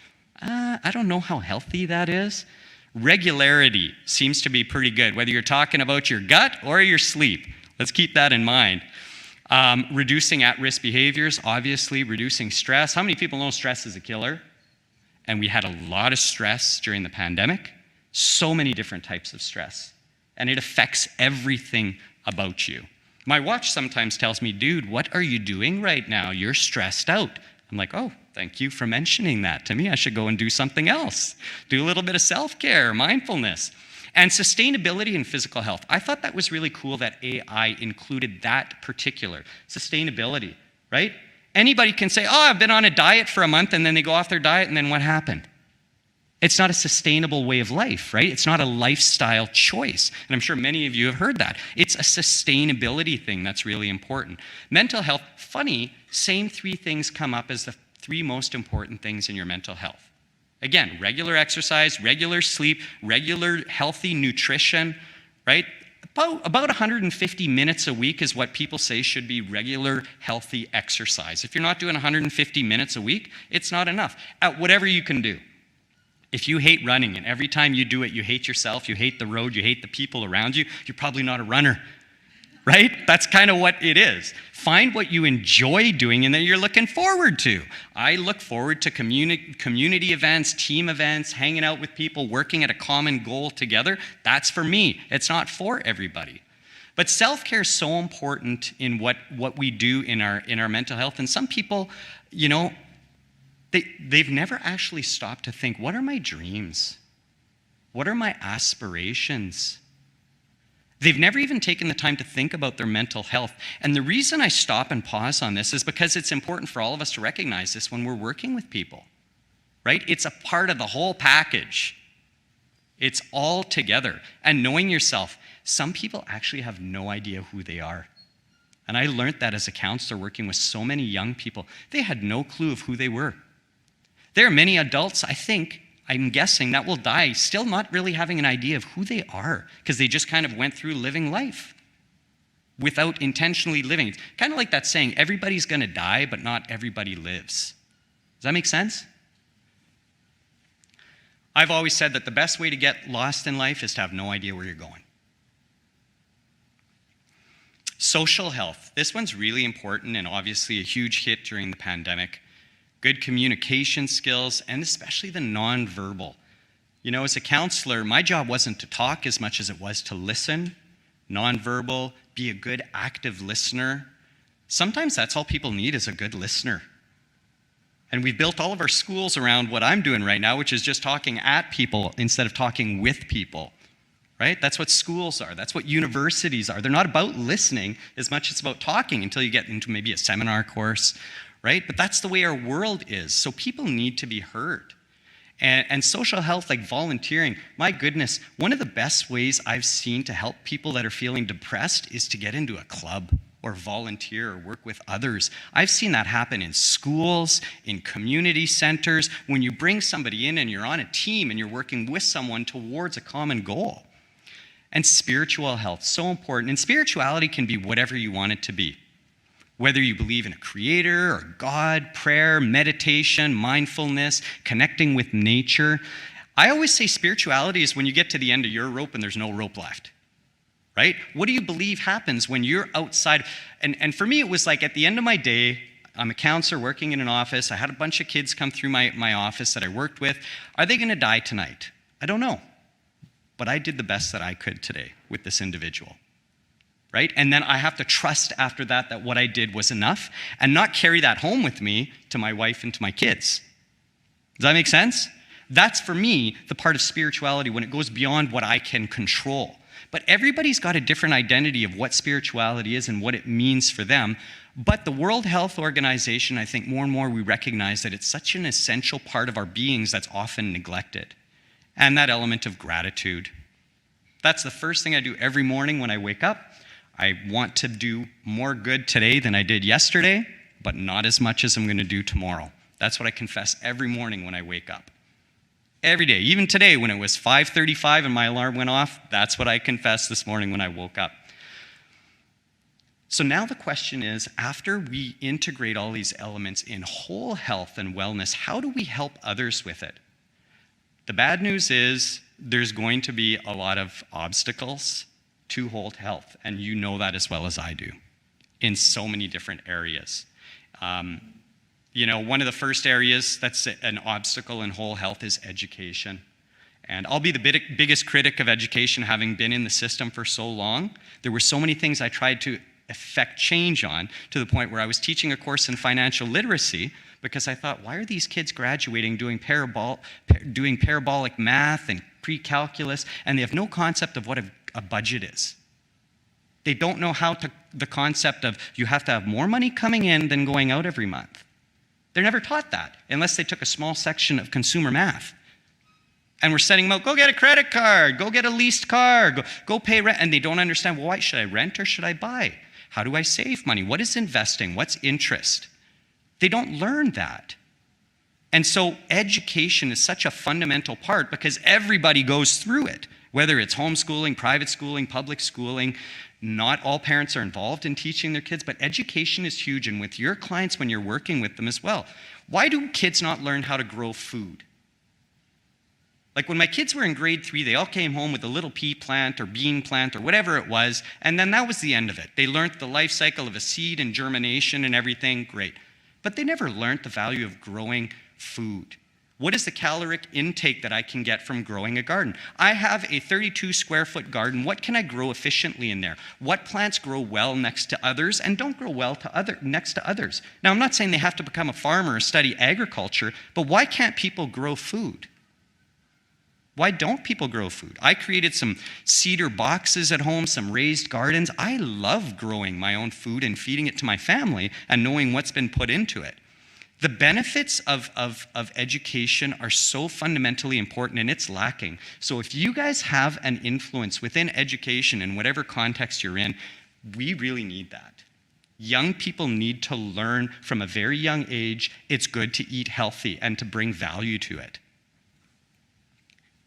I don't know how healthy that is. Regularity seems to be pretty good, whether you're talking about your gut or your sleep. Let's keep that in mind. Reducing at-risk behaviors, obviously, reducing stress. How many people know stress is a killer? And we had a lot of stress during the pandemic. So many different types of stress. And it affects everything about you. My watch sometimes tells me, dude, what are you doing right now? You're stressed out. I'm like, oh, thank you for mentioning that to me. I should go and do something else. Do a little bit of self-care, mindfulness. And sustainability and physical health. I thought that was really cool that AI included that particular sustainability, right? Anybody can say, oh, I've been on a diet for a month, and then they go off their diet, and then what happened? It's not a sustainable way of life, right? It's not a lifestyle choice. And I'm sure many of you have heard that. It's a sustainability thing that's really important. Mental health, funny, same three things come up as the three most important things in your mental health. Again, regular exercise, regular sleep, regular healthy nutrition, right? About 150 minutes a week is what people say should be regular healthy exercise. If you're not doing 150 minutes a week, it's not enough at whatever you can do. If you hate running and every time you do it, you hate yourself, you hate the road, you hate the people around you, you're probably not a runner, right? That's kind of what it is. Find what you enjoy doing and that you're looking forward to. I look forward to community events, team events, hanging out with people, working at a common goal together. That's for me. It's not for everybody. But self-care is so important in what we do in our mental health. And some people, you know, they've never actually stopped to think, what are my dreams? What are my aspirations? They've never even taken the time to think about their mental health. And the reason I stop and pause on this is because it's important for all of us to recognize this when we're working with people, right? It's a part of the whole package. It's all together. And knowing yourself, some people actually have no idea who they are. And I learned that as a counselor working with so many young people. They had no clue of who they were. There are many adults, I'm guessing, that will die still not really having an idea of who they are because they just kind of went through living life without intentionally living. It's kind of like that saying, everybody's going to die, but not everybody lives. Does that make sense? I've always said that the best way to get lost in life is to have no idea where you're going. Social health. This one's really important and obviously a huge hit during the pandemic. Good communication skills, and especially the nonverbal. You know, as a counselor, my job wasn't to talk as much as it was to listen, nonverbal, be a good active listener. Sometimes that's all people need is a good listener. And we've built all of our schools around what I'm doing right now, which is just talking at people instead of talking with people, right? That's what schools are. That's what universities are. They're not about listening as much as it's about talking until you get into maybe a seminar course, right? But that's the way our world is. So people need to be heard. And social health, like volunteering, my goodness, one of the best ways I've seen to help people that are feeling depressed is to get into a club or volunteer or work with others. I've seen that happen in schools, in community centers, when you bring somebody in and you're on a team and you're working with someone towards a common goal. And spiritual health, so important. And spirituality can be whatever you want it to be. Whether you believe in a creator or God, prayer, meditation, mindfulness, connecting with nature. I always say spirituality is when you get to the end of your rope and there's no rope left, right? What do you believe happens when you're outside? And for me, it was like at the end of my day, I'm a counselor working in an office. I had a bunch of kids come through my office that I worked with. Are they going to die tonight? I don't know. But I did the best that I could today with this individual. Right? And then I have to trust after that what I did was enough and not carry that home with me to my wife and to my kids. Does that make sense? That's for me the part of spirituality when it goes beyond what I can control. But everybody's got a different identity of what spirituality is and what it means for them. But the World Health Organization, I think more and more we recognize that it's such an essential part of our beings that's often neglected. And that element of gratitude. That's the first thing I do every morning when I wake up. I want to do more good today than I did yesterday, but not as much as I'm going to do tomorrow. That's what I confess every morning when I wake up. Every day, even today when it was 5:35 and my alarm went off, that's what I confessed this morning when I woke up. So now the question is, after we integrate all these elements in whole health and wellness, how do we help others with it? The bad news is there's going to be a lot of obstacles to whole health, and you know that as well as I do. in so many different areas. One of the first areas that's an obstacle in whole health is education. And I'll be the biggest critic of education, having been in the system for so long. There were so many things I tried to effect change on, to the point where I was teaching a course in financial literacy because I thought, why are these kids graduating doing parabolic math and pre-calculus, and they have no concept of what a budget is? They don't know the concept of you have to have more money coming in than going out every month. They're never taught that unless they took a small section of consumer math. And we're sending them out, go get a credit card, go get a leased car, go pay rent. And they don't understand, well, why should I rent or should I buy? How do I save money? What is investing? What's interest? They don't learn that. And so education is such a fundamental part because everybody goes through it, whether it's homeschooling, private schooling, public schooling. Not all parents are involved in teaching their kids, but education is huge. And with your clients, when you're working with them as well, why do kids not learn how to grow food? Like when my kids were in grade 3, they all came home with a little pea plant or bean plant or whatever it was, and then that was the end of it. They learned the life cycle of a seed and germination and everything, great. But they never learned the value of growing food. What is the caloric intake that I can get from growing a garden? I have a 32 square foot garden. What can I grow efficiently in there? What plants grow well next to others and don't grow well next to others? Now, I'm not saying they have to become a farmer or study agriculture, but why can't people grow food? Why don't people grow food? I created some cedar boxes at home, some raised gardens. I love growing my own food and feeding it to my family and knowing what's been put into it. The benefits of education are so fundamentally important, and it's lacking. So if you guys have an influence within education in whatever context you're in, we really need that. Young people need to learn from a very young age it's good to eat healthy and to bring value to it.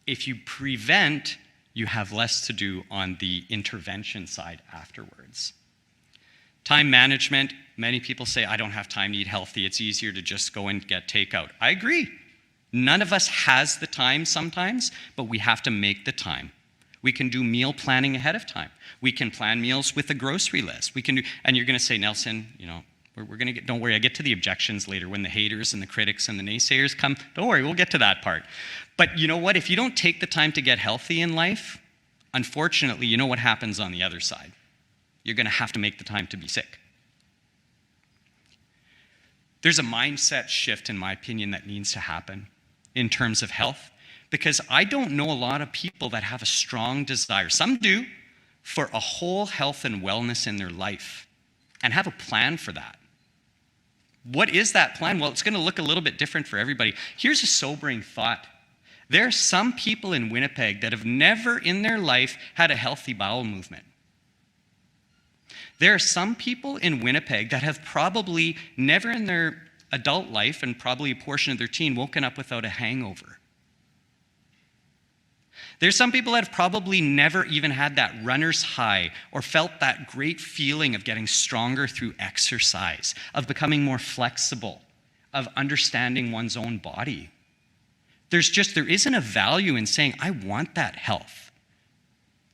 If you prevent, you have less to do on the intervention side afterwards. Time management, many people say, I don't have time to eat healthy. It's easier to just go and get takeout. I agree. None of us has the time sometimes, but we have to make the time. We can do meal planning ahead of time. We can plan meals with a grocery list. And you're going to say, Nelson, we're going to get, don't worry, I get to the objections later when the haters and the critics and the naysayers come. Don't worry, we'll get to that part. But you know what? If you don't take the time to get healthy in life, unfortunately, you know what happens on the other side. You're going to have to make the time to be sick. There's a mindset shift, in my opinion, that needs to happen in terms of health, because I don't know a lot of people that have a strong desire, some do, for a whole health and wellness in their life and have a plan for that. What is that plan? Well, it's going to look a little bit different for everybody. Here's a sobering thought. There are some people in Winnipeg that have never in their life had a healthy bowel movement. There are some people in Winnipeg that have probably never in their adult life and probably a portion of their teen woken up without a hangover. There's some people that have probably never even had that runner's high or felt that great feeling of getting stronger through exercise, of becoming more flexible, of understanding one's own body. There isn't a value in saying, I want that health.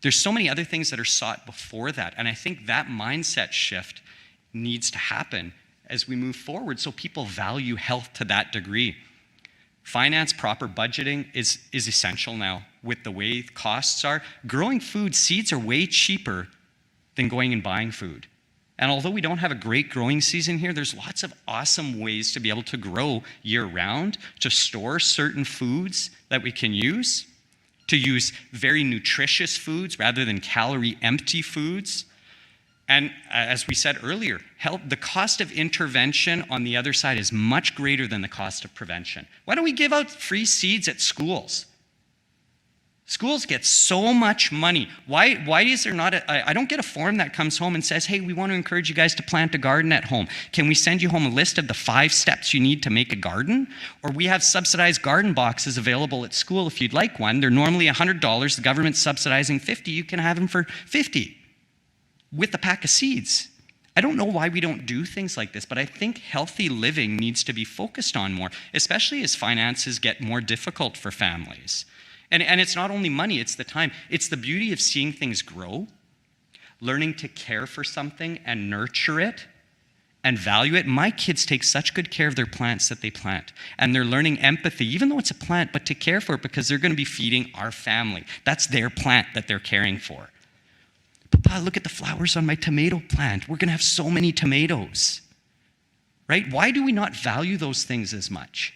There's so many other things that are sought before that. And I think that mindset shift needs to happen as we move forward so people value health to that degree. Finance, proper budgeting is essential now with the way costs are. Growing food, seeds are way cheaper than going and buying food. And although we don't have a great growing season here, there's lots of awesome ways to be able to grow year-round, to store certain foods that we can use, to use very nutritious foods rather than calorie-empty foods. And as we said earlier, the cost of intervention on the other side is much greater than the cost of prevention. Why don't we give out free seeds at schools? Schools get so much money. Why is there not I don't get a form that comes home and says, hey, we want to encourage you guys to plant a garden at home. Can we send you home a list of the 5 steps you need to make a garden? Or we have subsidized garden boxes available at school if you'd like one. They're normally $100. The government's subsidizing $50. You can have them for $50 with a pack of seeds. I don't know why we don't do things like this, but I think healthy living needs to be focused on more, especially as finances get more difficult for families. And it's not only money, it's the time. It's the beauty of seeing things grow, learning to care for something and nurture it and value it. My kids take such good care of their plants that they plant. And they're learning empathy, even though it's a plant, but to care for it because they're going to be feeding our family. That's their plant that they're caring for. Papa, look at the flowers on my tomato plant. We're going to have so many tomatoes. Right? Why do we not value those things as much?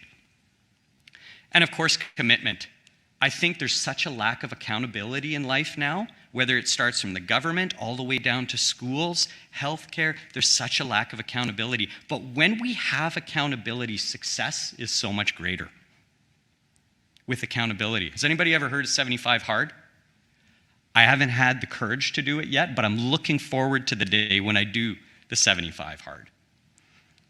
And of course, commitment. I think there's such a lack of accountability in life now, whether it starts from the government all the way down to schools, healthcare, there's such a lack of accountability. But when we have accountability, success is so much greater. With accountability. Has anybody ever heard of 75 Hard? I haven't had the courage to do it yet, but I'm looking forward to the day when I do the 75 Hard.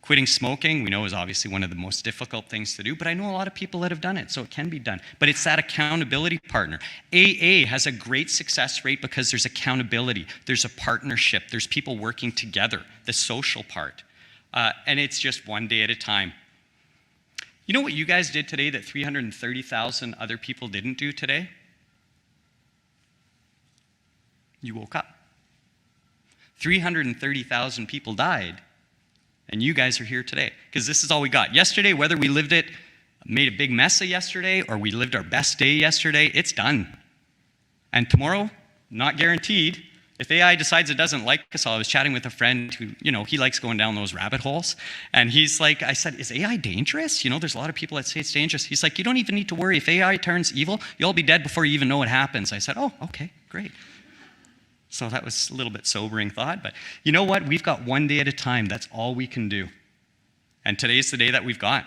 Quitting smoking, we know, is obviously one of the most difficult things to do, but I know a lot of people that have done it, so it can be done. But it's that accountability partner. AA has a great success rate because there's accountability, there's a partnership, there's people working together, the social part. And it's just one day at a time. You know what you guys did today that 330,000 other people didn't do today? You woke up. 330,000 people died. And you guys are here today, because this is all we got. Yesterday, whether we lived it, made a big mess of yesterday, or we lived our best day yesterday, it's done. And tomorrow, not guaranteed. If AI decides it doesn't like us, I was chatting with a friend who, he likes going down those rabbit holes. And he's like, I said, is AI dangerous? There's a lot of people that say it's dangerous. He's like, you don't even need to worry. If AI turns evil, you'll be dead before you even know what happens. I said, oh, okay, great. So that was a little bit sobering thought, but you know what? We've got one day at a time. That's all we can do. And today's the day that we've got.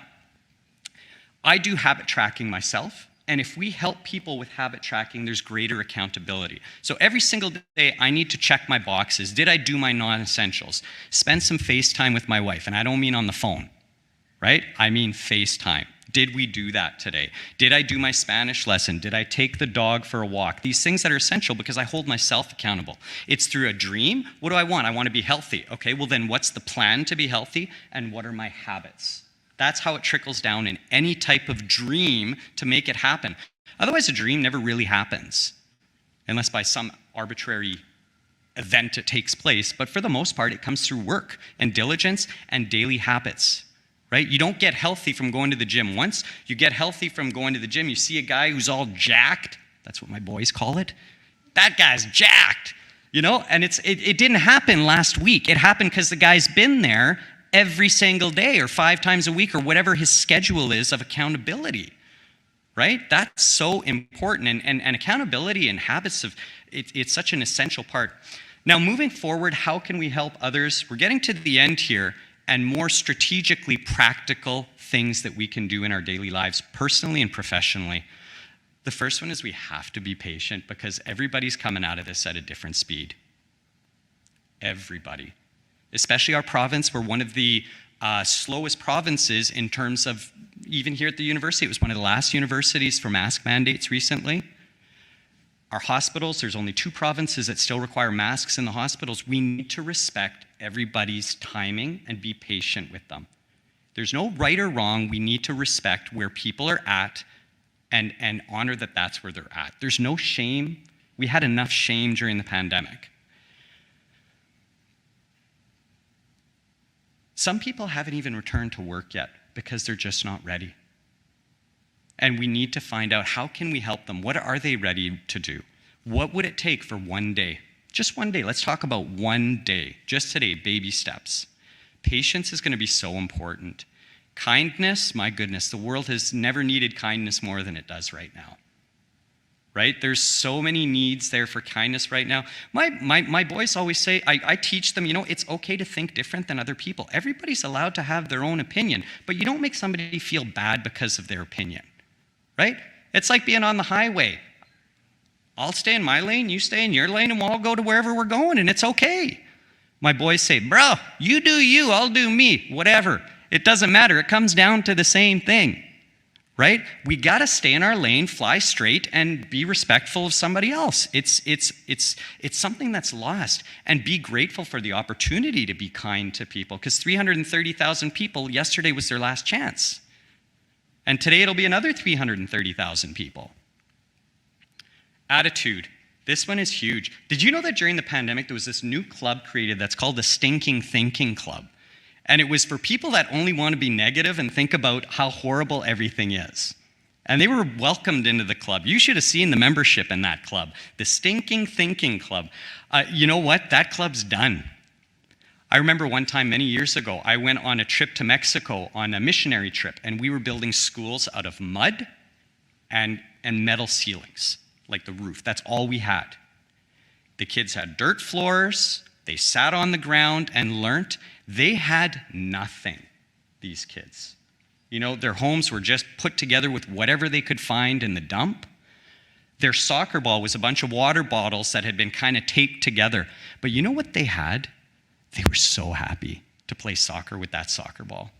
I do habit tracking myself, and if we help people with habit tracking, there's greater accountability. So every single day, I need to check my boxes. Did I do my non-essentials? Spend some FaceTime with my wife, and I don't mean on the phone, right? I mean FaceTime. Did we do that today? Did I do my Spanish lesson? Did I take the dog for a walk? These things that are essential because I hold myself accountable. It's through a dream. What do I want? I want to be healthy. Okay, well then what's the plan to be healthy? And what are my habits? That's how it trickles down in any type of dream to make it happen. Otherwise, a dream never really happens, unless by some arbitrary event it takes place. But for the most part, it comes through work and diligence and daily habits. Right? You don't get healthy from going to the gym. Once you get healthy from going to the gym, you see a guy who's all jacked. That's what my boys call it. That guy's jacked, and it didn't happen last week. It happened because the guy's been there every single day or 5 times a week or whatever his schedule is of accountability, right? That's so important. And accountability and habits, it's such an essential part. Now, moving forward, how can we help others? We're getting to the end here. And more strategically practical things that we can do in our daily lives, personally and professionally. The first one is we have to be patient because everybody's coming out of this at a different speed. Everybody. Especially our province, we're one of the slowest provinces in terms of, even here at the university, it was one of the last universities for mask mandates recently. Our hospitals, there's only 2 provinces that still require masks in the hospitals. We need to respect everybody's timing and be patient with them. There's no right or wrong. We need to respect where people are at and honor that that's where they're at. There's no shame. We had enough shame during the pandemic. Some people haven't even returned to work yet because they're just not ready. And we need to find out, how can we help them? What are they ready to do? What would it take for one day? Just one day. Let's talk about one day. Just today, baby steps. Patience is going to be so important. Kindness, my goodness, the world has never needed kindness more than it does right now. Right? There's so many needs there for kindness right now. My boys always say, I teach them, it's okay to think different than other people. Everybody's allowed to have their own opinion, but you don't make somebody feel bad because of their opinion. Right? It's like being on the highway. I'll stay in my lane, you stay in your lane, and we'll all go to wherever we're going, and it's okay. My boys say, bro, you do you, I'll do me, whatever. It doesn't matter. It comes down to the same thing. Right? We got to stay in our lane, fly straight, and be respectful of somebody else. It's something that's lost. And be grateful for the opportunity to be kind to people, because 330,000 people, yesterday was their last chance. And today it'll be another 330,000 people. Attitude. This one is huge. Did you know that during the pandemic, there was this new club created that's called the Stinking Thinking Club? And it was for people that only want to be negative and think about how horrible everything is. And they were welcomed into the club. You should have seen the membership in that club, the Stinking Thinking Club. You know what? That club's done. I remember one time many years ago, I went on a trip to Mexico on a missionary trip, and we were building schools out of mud and metal ceilings, like the roof. That's all we had. The kids had dirt floors. They sat on the ground and learnt. They had nothing, these kids. You know, their homes were just put together with whatever they could find in the dump. Their soccer ball was a bunch of water bottles that had been kind of taped together. But you know what they had? They were so happy to play soccer with that soccer ball.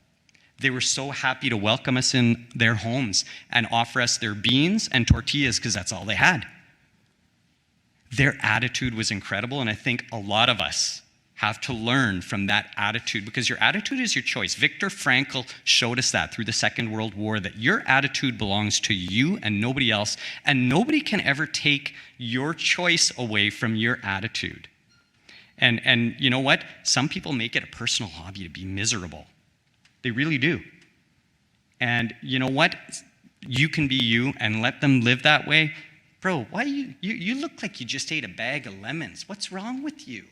They were so happy to welcome us in their homes and offer us their beans and tortillas because that's all they had. Their attitude was incredible, and I think a lot of us have to learn from that attitude, because your attitude is your choice. Viktor Frankl showed us that through the Second World War, that your attitude belongs to you and nobody else, and nobody can ever take your choice away from your attitude. And you know what? Some people make it a personal hobby to be miserable. They really do. And you know what? You can be you and let them live that way. Bro, why you look like you just ate a bag of lemons. What's wrong with you?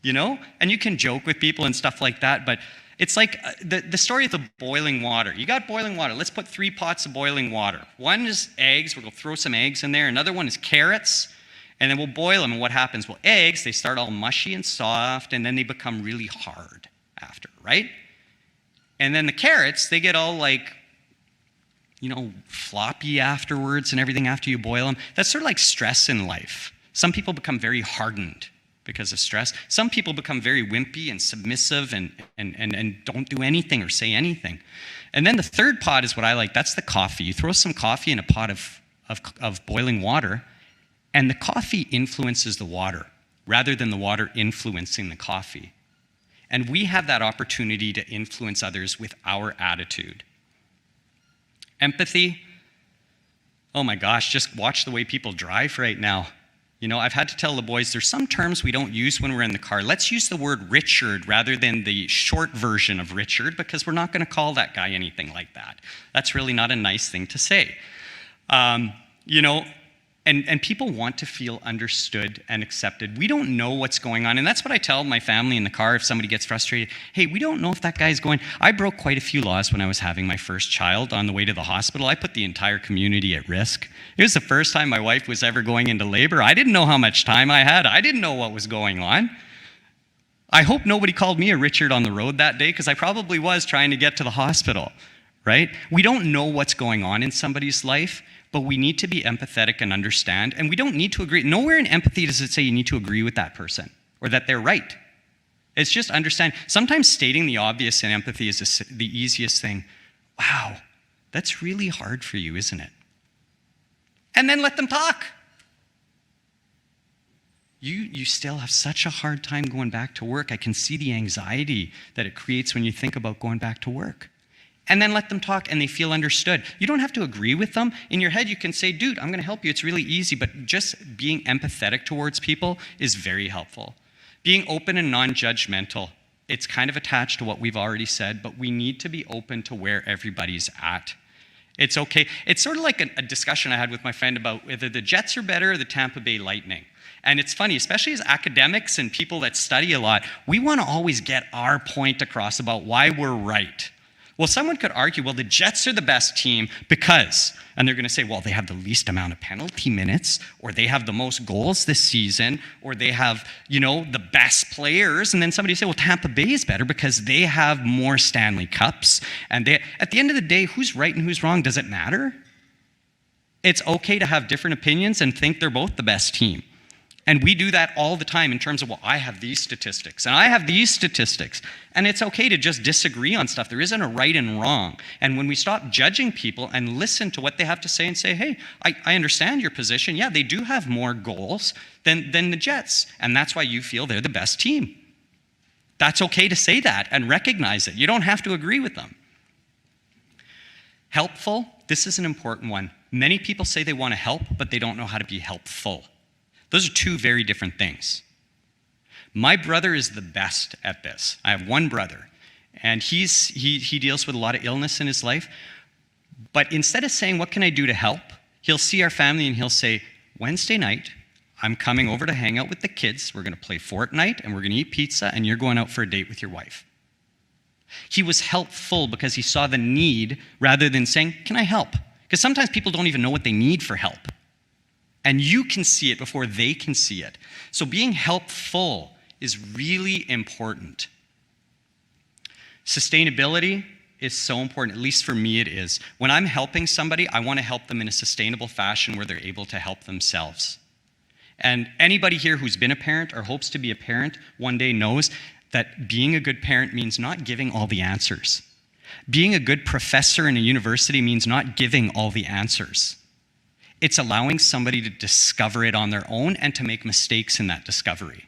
You know? And you can joke with people and stuff like that, but it's like the story of the boiling water. You got boiling water. Let's put 3 pots of boiling water. One is eggs. We'll throw some eggs in there. Another one is carrots. And then we'll boil them, and what happens? Well, eggs, they start all mushy and soft, and then they become really hard after, right? And then the carrots, they get all like, you know, floppy afterwards and everything after you boil them. That's sort of like stress in life. Some people become very hardened because of stress. Some people become very wimpy and submissive and don't do anything or say anything. And then the third pot is what I like. That's the coffee. You throw some coffee in a pot of boiling water, and the coffee influences the water rather than the water influencing the coffee. And we have that opportunity to influence others with our attitude. Empathy, oh my gosh, just watch the way people drive right now. You know, I've had to tell the boys, there's some terms we don't use when we're in the car. Let's use the word Richard rather than the short version of Richard, because we're not going to call that guy anything like that. That's really not a nice thing to say. You know, and people want to feel understood and accepted. We don't know what's going on. And that's what I tell my family in the car if somebody gets frustrated. Hey, we don't know if that guy's going. I broke quite a few laws when I was having my first child on the way to the hospital. I put the entire community at risk. It was the first time my wife was ever going into labor. I didn't know how much time I had. I didn't know what was going on. I hope nobody called me a Richard on the road that day, because I probably was trying to get to the hospital, right? We don't know what's going on in somebody's life, but we need to be empathetic and understand, and we don't need to agree. Nowhere in empathy does it say you need to agree with that person or that they're right. It's just understand. Sometimes stating the obvious in empathy is the easiest thing. Wow, that's really hard for you, isn't it? And then let them talk. You still have such a hard time going back to work. I can see the anxiety that it creates when you think about going back to work. And then let them talk and they feel understood. You don't have to agree with them. In your head, you can say, dude, I'm going to help you. It's really easy. But just being empathetic towards people is very helpful. Being open and non-judgmental, it's kind of attached to what we've already said, but we need to be open to where everybody's at. It's okay. It's sort of like a discussion I had with my friend about whether the Jets are better or the Tampa Bay Lightning. And it's funny, especially as academics and people that study a lot, we want to always get our point across about why we're right. Well, someone could argue, well, the Jets are the best team because, and they're going to say, well, they have the least amount of penalty minutes, or they have the most goals this season, or they have, you know, the best players. And then somebody say, well, Tampa Bay is better because they have more Stanley Cups. And at the end of the day, who's right and who's wrong? Does it matter? It's okay to have different opinions and think they're both the best team. And we do that all the time in terms of, well, I have these statistics, and I have these statistics. And it's okay to just disagree on stuff. There isn't a right and wrong. And when we stop judging people and listen to what they have to say and say, hey, I understand your position. Yeah, they do have more goals than the Jets. And that's why you feel they're the best team. That's okay to say that and recognize it. You don't have to agree with them. Helpful, this is an important one. Many people say they want to help, but they don't know how to be helpful. Those are two very different things. My brother is the best at this. I have one brother, and he deals with a lot of illness in his life. But instead of saying, what can I do to help? He'll see our family and he'll say, Wednesday night, I'm coming over to hang out with the kids. We're going to play Fortnite and we're going to eat pizza and you're going out for a date with your wife. He was helpful because he saw the need rather than saying, can I help? Because sometimes people don't even know what they need for help. And you can see it before they can see it. So being helpful is really important. Sustainability is so important, at least for me it is. When I'm helping somebody, I want to help them in a sustainable fashion where they're able to help themselves. And anybody here who's been a parent or hopes to be a parent one day knows that being a good parent means not giving all the answers. Being a good professor in a university means not giving all the answers. It's allowing somebody to discover it on their own and to make mistakes in that discovery.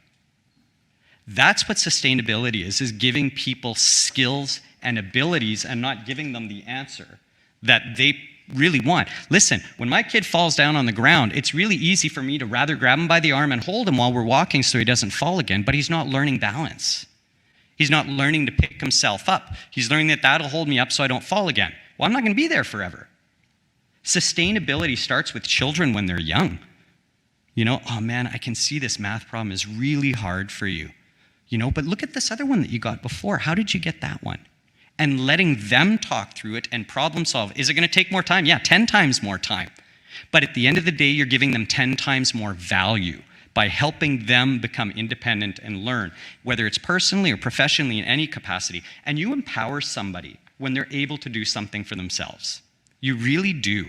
That's what sustainability is giving people skills and abilities and not giving them the answer that they really want. Listen, when my kid falls down on the ground, it's really easy for me to rather grab him by the arm and hold him while we're walking so he doesn't fall again, but he's not learning balance. He's not learning to pick himself up. He's learning that that'll hold me up so I don't fall again. Well, I'm not going to be there forever. Sustainability starts with children when they're young. You know, oh man, I can see this math problem is really hard for you. You know, but look at this other one that you got before. How did you get that one? And letting them talk through it and problem solve. Is it going to take more time? Yeah, 10 times more time. But at the end of the day, you're giving them 10 times more value by helping them become independent and learn, whether it's personally or professionally in any capacity. And you empower somebody when they're able to do something for themselves. You really do.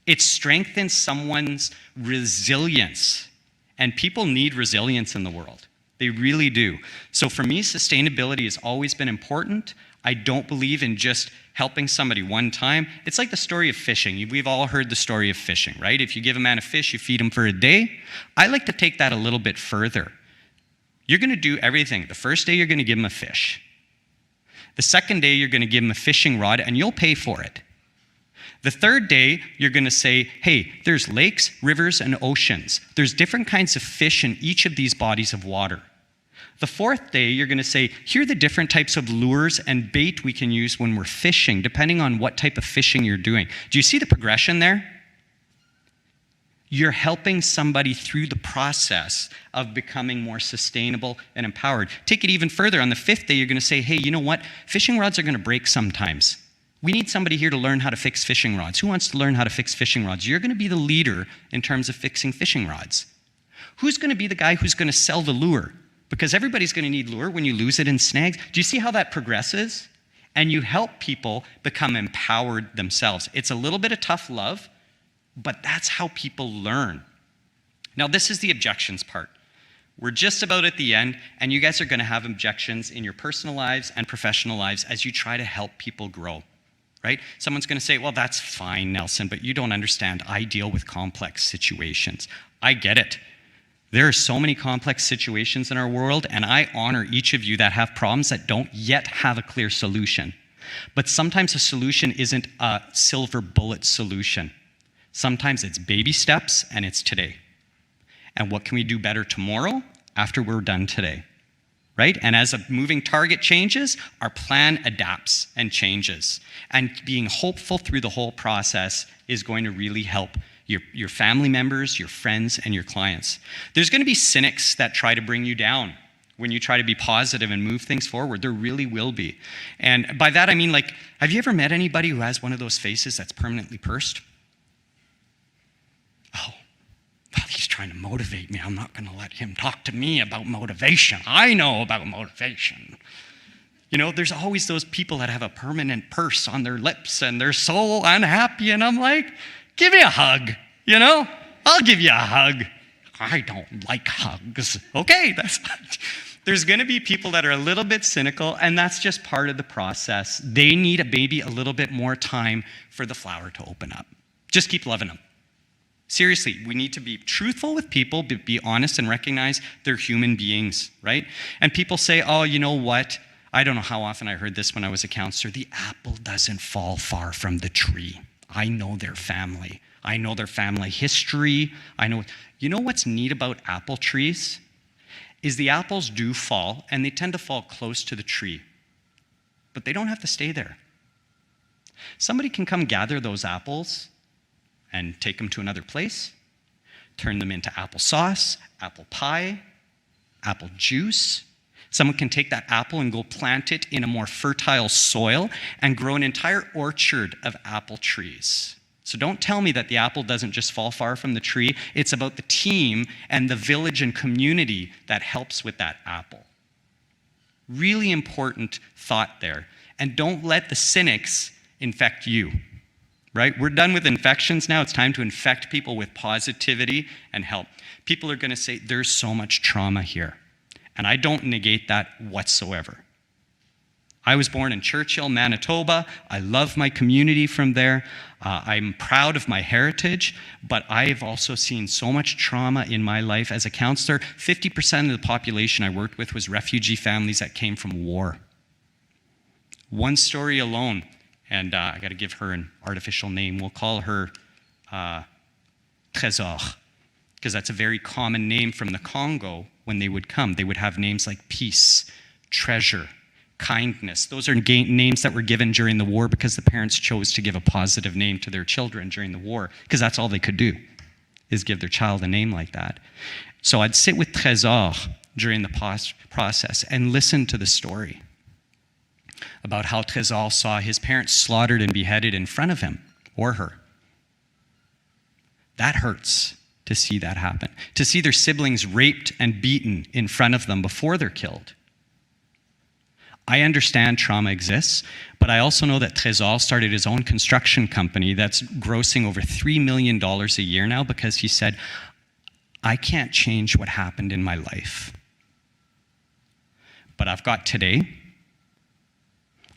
It strengthens someone's resilience. And people need resilience in the world. They really do. So for me, sustainability has always been important. I don't believe in just helping somebody one time. It's like the story of fishing. We've all heard the story of fishing, right? If you give a man a fish, you feed him for a day. I like to take that a little bit further. You're going to do everything. The first day, you're going to give him a fish. The second day, you're going to give him a fishing rod, and you'll pay for it. The third day, you're going to say, hey, there's lakes, rivers, and oceans. There's different kinds of fish in each of these bodies of water. The fourth day, you're going to say, here are the different types of lures and bait we can use when we're fishing, depending on what type of fishing you're doing. Do you see the progression there? You're helping somebody through the process of becoming more sustainable and empowered. Take it even further. On the fifth day, you're going to say, hey, you know what? Fishing rods are going to break sometimes. We need somebody here to learn how to fix fishing rods. Who wants to learn how to fix fishing rods? You're going to be the leader in terms of fixing fishing rods. Who's going to be the guy who's going to sell the lure? Because everybody's going to need lure when you lose it in snags. Do you see how that progresses? And you help people become empowered themselves. It's a little bit of tough love, but that's how people learn. Now, this is the objections part. We're just about at the end, and you guys are going to have objections in your personal lives and professional lives as you try to help people grow, right? Someone's going to say, well, that's fine, Nelson, but you don't understand. I deal with complex situations. I get it. There are so many complex situations in our world, and I honor each of you that have problems that don't yet have a clear solution. But sometimes a solution isn't a silver bullet solution. Sometimes it's baby steps, and it's today. And what can we do better tomorrow after we're done today, right? And as a moving target changes, our plan adapts and changes. And being hopeful through the whole process is going to really help your family members, your friends, and your clients. There's going to be cynics that try to bring you down when you try to be positive and move things forward. There really will be. And by that I mean, like, have you ever met anybody who has one of those faces that's permanently pursed? Oh, well, he's trying to motivate me. I'm not going to let him talk to me about motivation. I know about motivation. You know, there's always those people that have a permanent purse on their lips and they're so unhappy, and I'm like, give me a hug, you know? I'll give you a hug. I don't like hugs. Okay, there's going to be people that are a little bit cynical, and that's just part of the process. They need maybe a little bit more time for the flower to open up. Just keep loving them. Seriously, we need to be truthful with people, be honest and recognize they're human beings, right? And people say, oh, you know what? I don't know how often I heard this when I was a counselor. The apple doesn't fall far from the tree. I know their family. I know their family history. You know what's neat about apple trees? Is the apples do fall, and they tend to fall close to the tree. But they don't have to stay there. Somebody can come gather those apples and take them to another place, turn them into applesauce, apple pie, apple juice. Someone can take that apple and go plant it in a more fertile soil and grow an entire orchard of apple trees. So don't tell me that the apple doesn't just fall far from the tree. It's about the team and the village and community that helps with that apple. Really important thought there. And don't let the cynics infect you, right? We're done with infections now. It's time to infect people with positivity and help. People are going to say, there's so much trauma here. And I don't negate that whatsoever. I was born in Churchill, Manitoba. I love my community from there. I'm proud of my heritage, but I've also seen so much trauma in my life as a counselor. 50% of the population I worked with was refugee families that came from war. One story alone, and I got to give her an artificial name. We'll call her Trésor, because that's a very common name from the Congo. When they would come, they would have names like peace, treasure, kindness. Those are names that were given during the war because the parents chose to give a positive name to their children during the war, because that's all they could do, is give their child a name like that. So I'd sit with Trésor during the process and listen to the story about how Trésor saw his parents slaughtered and beheaded in front of him or her. That hurts. To see that happen, to see their siblings raped and beaten in front of them before they're killed. I understand trauma exists, but I also know that Trésor started his own construction company that's grossing over $3 million a year now because he said, I can't change what happened in my life. But I've got today.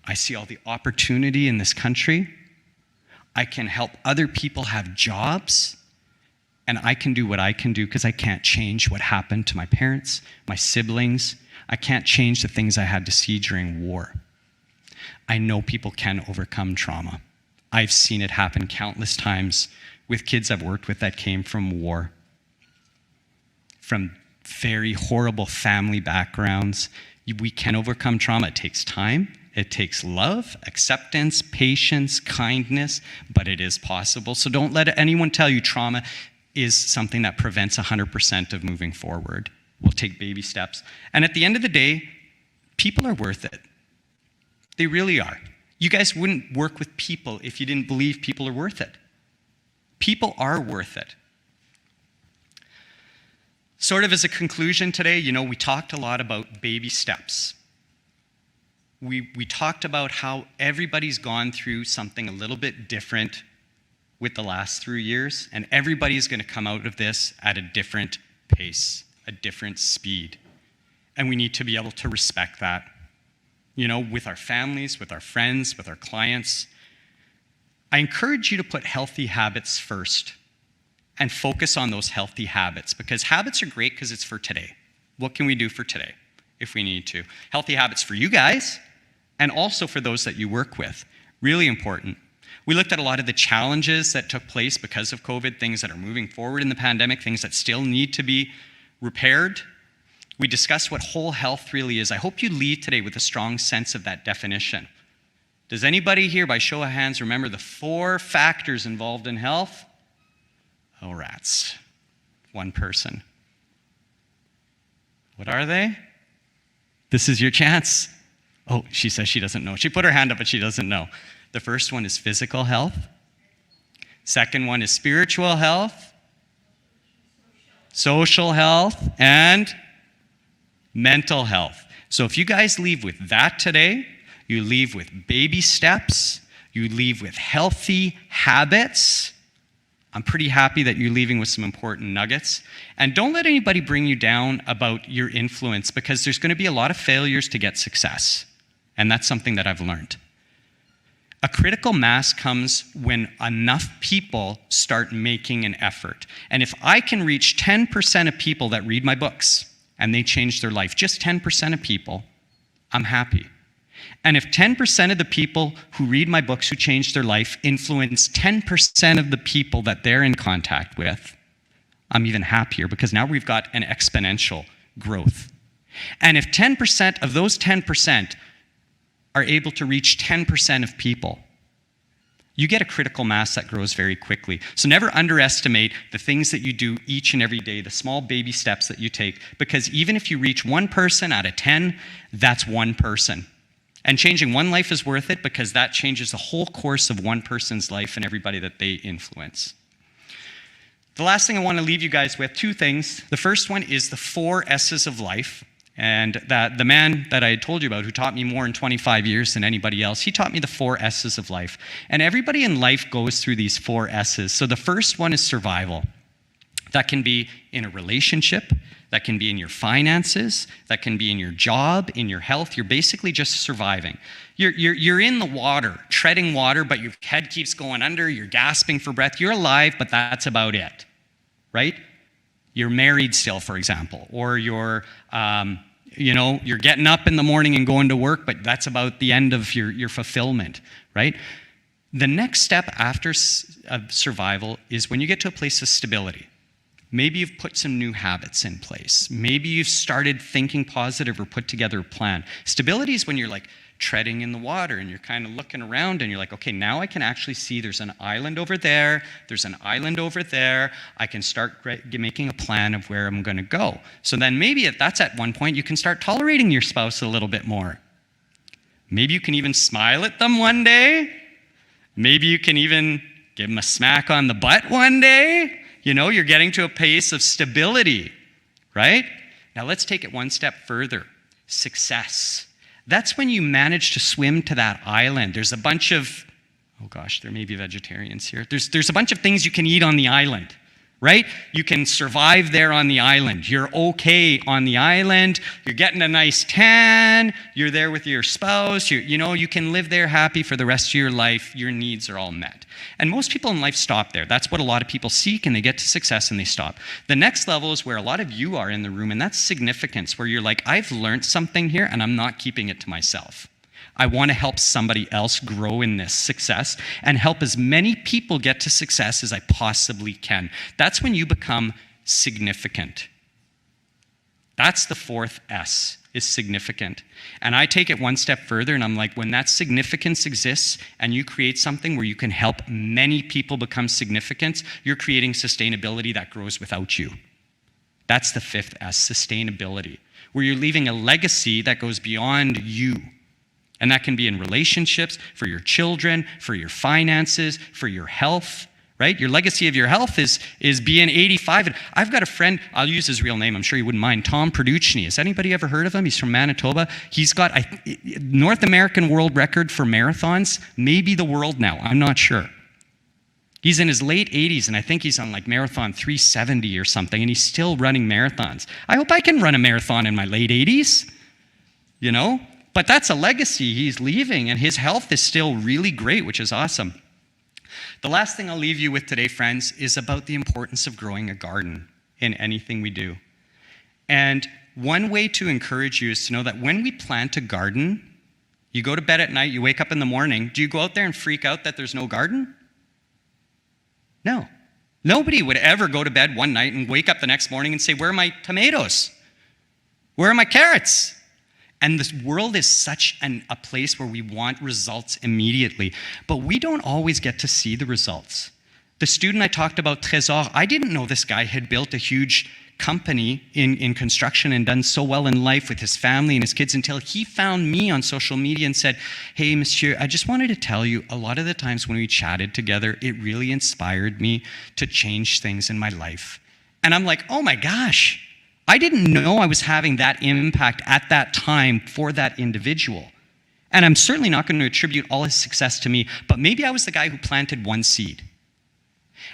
I see all the opportunity in this country. I can help other people have jobs. And I can do what I can do because I can't change what happened to my parents, my siblings. I can't change the things I had to see during war. I know people can overcome trauma. I've seen it happen countless times with kids I've worked with that came from war, from very horrible family backgrounds. We can overcome trauma. It takes time. It takes love, acceptance, patience, kindness, but it is possible. So don't let anyone tell you trauma is something that prevents 100% of moving forward. We'll take baby steps. And at the end of the day, people are worth it. They really are. You guys wouldn't work with people if you didn't believe people are worth it. People are worth it. Sort of as a conclusion today, we talked a lot about baby steps. We talked about how everybody's gone through something a little bit different with the last 3 years, and everybody's going to come out of this at a different pace, a different speed. And we need to be able to respect that, with our families, with our friends, with our clients. I encourage you to put healthy habits first and focus on those healthy habits, because habits are great because it's for today. What can we do for today if we need to? Healthy habits for you guys and also for those that you work with. Really important. We looked at a lot of the challenges that took place because of COVID, things that are moving forward in the pandemic, things that still need to be repaired. We discussed what whole health really is. I hope you leave today with a strong sense of that definition. Does anybody here, by show of hands, remember the 4 factors involved in health? Oh, rats. One person. What are they? This is your chance. Oh, she says she doesn't know. She put her hand up, but she doesn't know. The first one is physical health. Second one is spiritual health, social health, and mental health. So if you guys leave with that today, you leave with baby steps, you leave with healthy habits. I'm pretty happy that you're leaving with some important nuggets. And don't let anybody bring you down about your influence, because there's going to be a lot of failures to get success. And that's something that I've learned. A critical mass comes when enough people start making an effort. And if I can reach 10% of people that read my books and they change their life, just 10% of people, I'm happy. And if 10% of the people who read my books, who change their life, influence 10% of the people that they're in contact with, I'm even happier because now we've got an exponential growth. And if 10% of those 10% are able to reach 10% of people, you get a critical mass that grows very quickly. So never underestimate the things that you do each and every day, the small baby steps that you take, because even if you reach one person out of 10, that's one person. And changing one life is worth it because that changes the whole course of one person's life and everybody that they influence. The last thing I want to leave you guys with, two things. The first one is the 4 S's of life. And that the man that I had told you about, who taught me more in 25 years than anybody else, he taught me the 4 S's of life. And everybody in life goes through these 4 S's. So the first one is survival. That can be in a relationship, that can be in your finances, that can be in your job, in your health. You're basically just surviving. You're in the water, treading water, but your head keeps going under, you're gasping for breath. You're alive, but that's about it, right? You're married still, for example, or you're getting up in the morning and going to work, but that's about the end of your fulfillment, right? The next step after survival is when you get to a place of stability. Maybe you've put some new habits in place. Maybe you've started thinking positive or put together a plan. Stability is when you're like treading in the water and you're kind of looking around and you're like, okay, now I can actually see there's an island over there, there's an island over there. I can start making a plan of where I'm going to go. So then maybe if that's at one point, you can start tolerating your spouse a little bit more. Maybe you can even smile at them one day. Maybe you can even give them a smack on the butt one day. You know, you're getting to a pace of stability, right? Now let's take it one step further. Success. That's when you manage to swim to that island. There's a bunch of, oh gosh, there may be vegetarians here. There's a bunch of things you can eat on the island, right? You can survive there on the island. You're okay on the island. You're getting a nice tan. You're there with your spouse. You can live there happy for the rest of your life. Your needs are all met. And most people in life stop there. That's what a lot of people seek, and they get to success and they stop. The next level is where a lot of you are in the room, and that's significance, where you're like, I've learned something here, and I'm not keeping it to myself. I want to help somebody else grow in this success and help as many people get to success as I possibly can. That's when you become significant. That's the 4th S, is significant. And I take it one step further and I'm like, when that significance exists and you create something where you can help many people become significant, you're creating sustainability that grows without you. That's the 5th S, sustainability, where you're leaving a legacy that goes beyond you. And that can be in relationships, for your children, for your finances, for your health, right? Your legacy of your health is being 85. And I've got a friend, I'll use his real name, I'm sure you wouldn't mind, Tom Produchny. Has anybody ever heard of him? He's from Manitoba. He's got a North American world record for marathons, maybe the world now, I'm not sure. He's in his late 80s, and I think he's on like marathon 370 or something, and he's still running marathons. I hope I can run a marathon in my late 80s, you know? But that's a legacy he's leaving, and his health is still really great, which is awesome. The last thing I'll leave you with today, friends, is about the importance of growing a garden in anything we do. And one way to encourage you is to know that when we plant a garden, you go to bed at night, you wake up in the morning, do you go out there and freak out that there's no garden? No. Nobody would ever go to bed one night and wake up the next morning and say, where are my tomatoes? Where are my carrots? And this world is such a place where we want results immediately, but we don't always get to see the results. The student I talked about, Trésor, I didn't know this guy had built a huge company in construction and done so well in life with his family and his kids until he found me on social media and said, hey, monsieur, I just wanted to tell you, a lot of the times when we chatted together, it really inspired me to change things in my life. And I'm like, oh my gosh. I didn't know I was having that impact at that time for that individual. And I'm certainly not going to attribute all his success to me, but maybe I was the guy who planted one seed.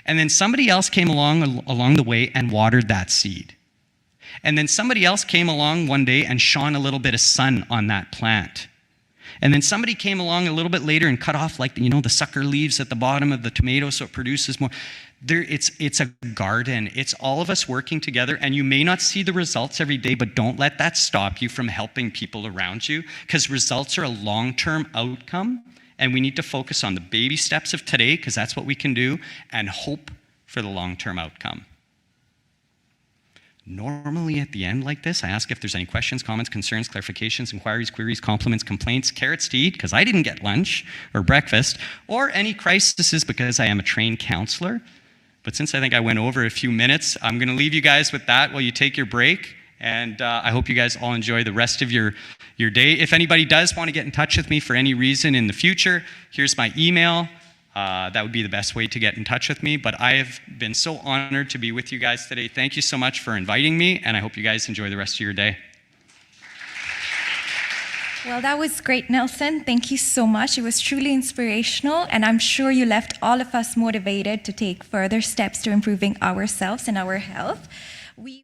And then somebody else came along the way and watered that seed. And then somebody else came along one day and shone a little bit of sun on that plant. And then somebody came along a little bit later and cut off like, the sucker leaves at the bottom of the tomato so it produces more. It's a garden. It's all of us working together, and you may not see the results every day, but don't let that stop you from helping people around you, because results are a long-term outcome, and we need to focus on the baby steps of today, because that's what we can do, and hope for the long-term outcome. Normally at the end like this, I ask if there's any questions, comments, concerns, clarifications, inquiries, queries, compliments, complaints, carrots to eat because I didn't get lunch or breakfast, or any crises because I am a trained counselor. But since I think I went over a few minutes, I'm going to leave you guys with that while you take your break. And I hope you guys all enjoy the rest of your day. If anybody does want to get in touch with me for any reason in the future, here's my email. That would be the best way to get in touch with me. But I have been so honored to be with you guys today. Thank you so much for inviting me, and I hope you guys enjoy the rest of your day. Well, that was great, Nelson. Thank you so much. It was truly inspirational, and I'm sure you left all of us motivated to take further steps to improving ourselves and our health.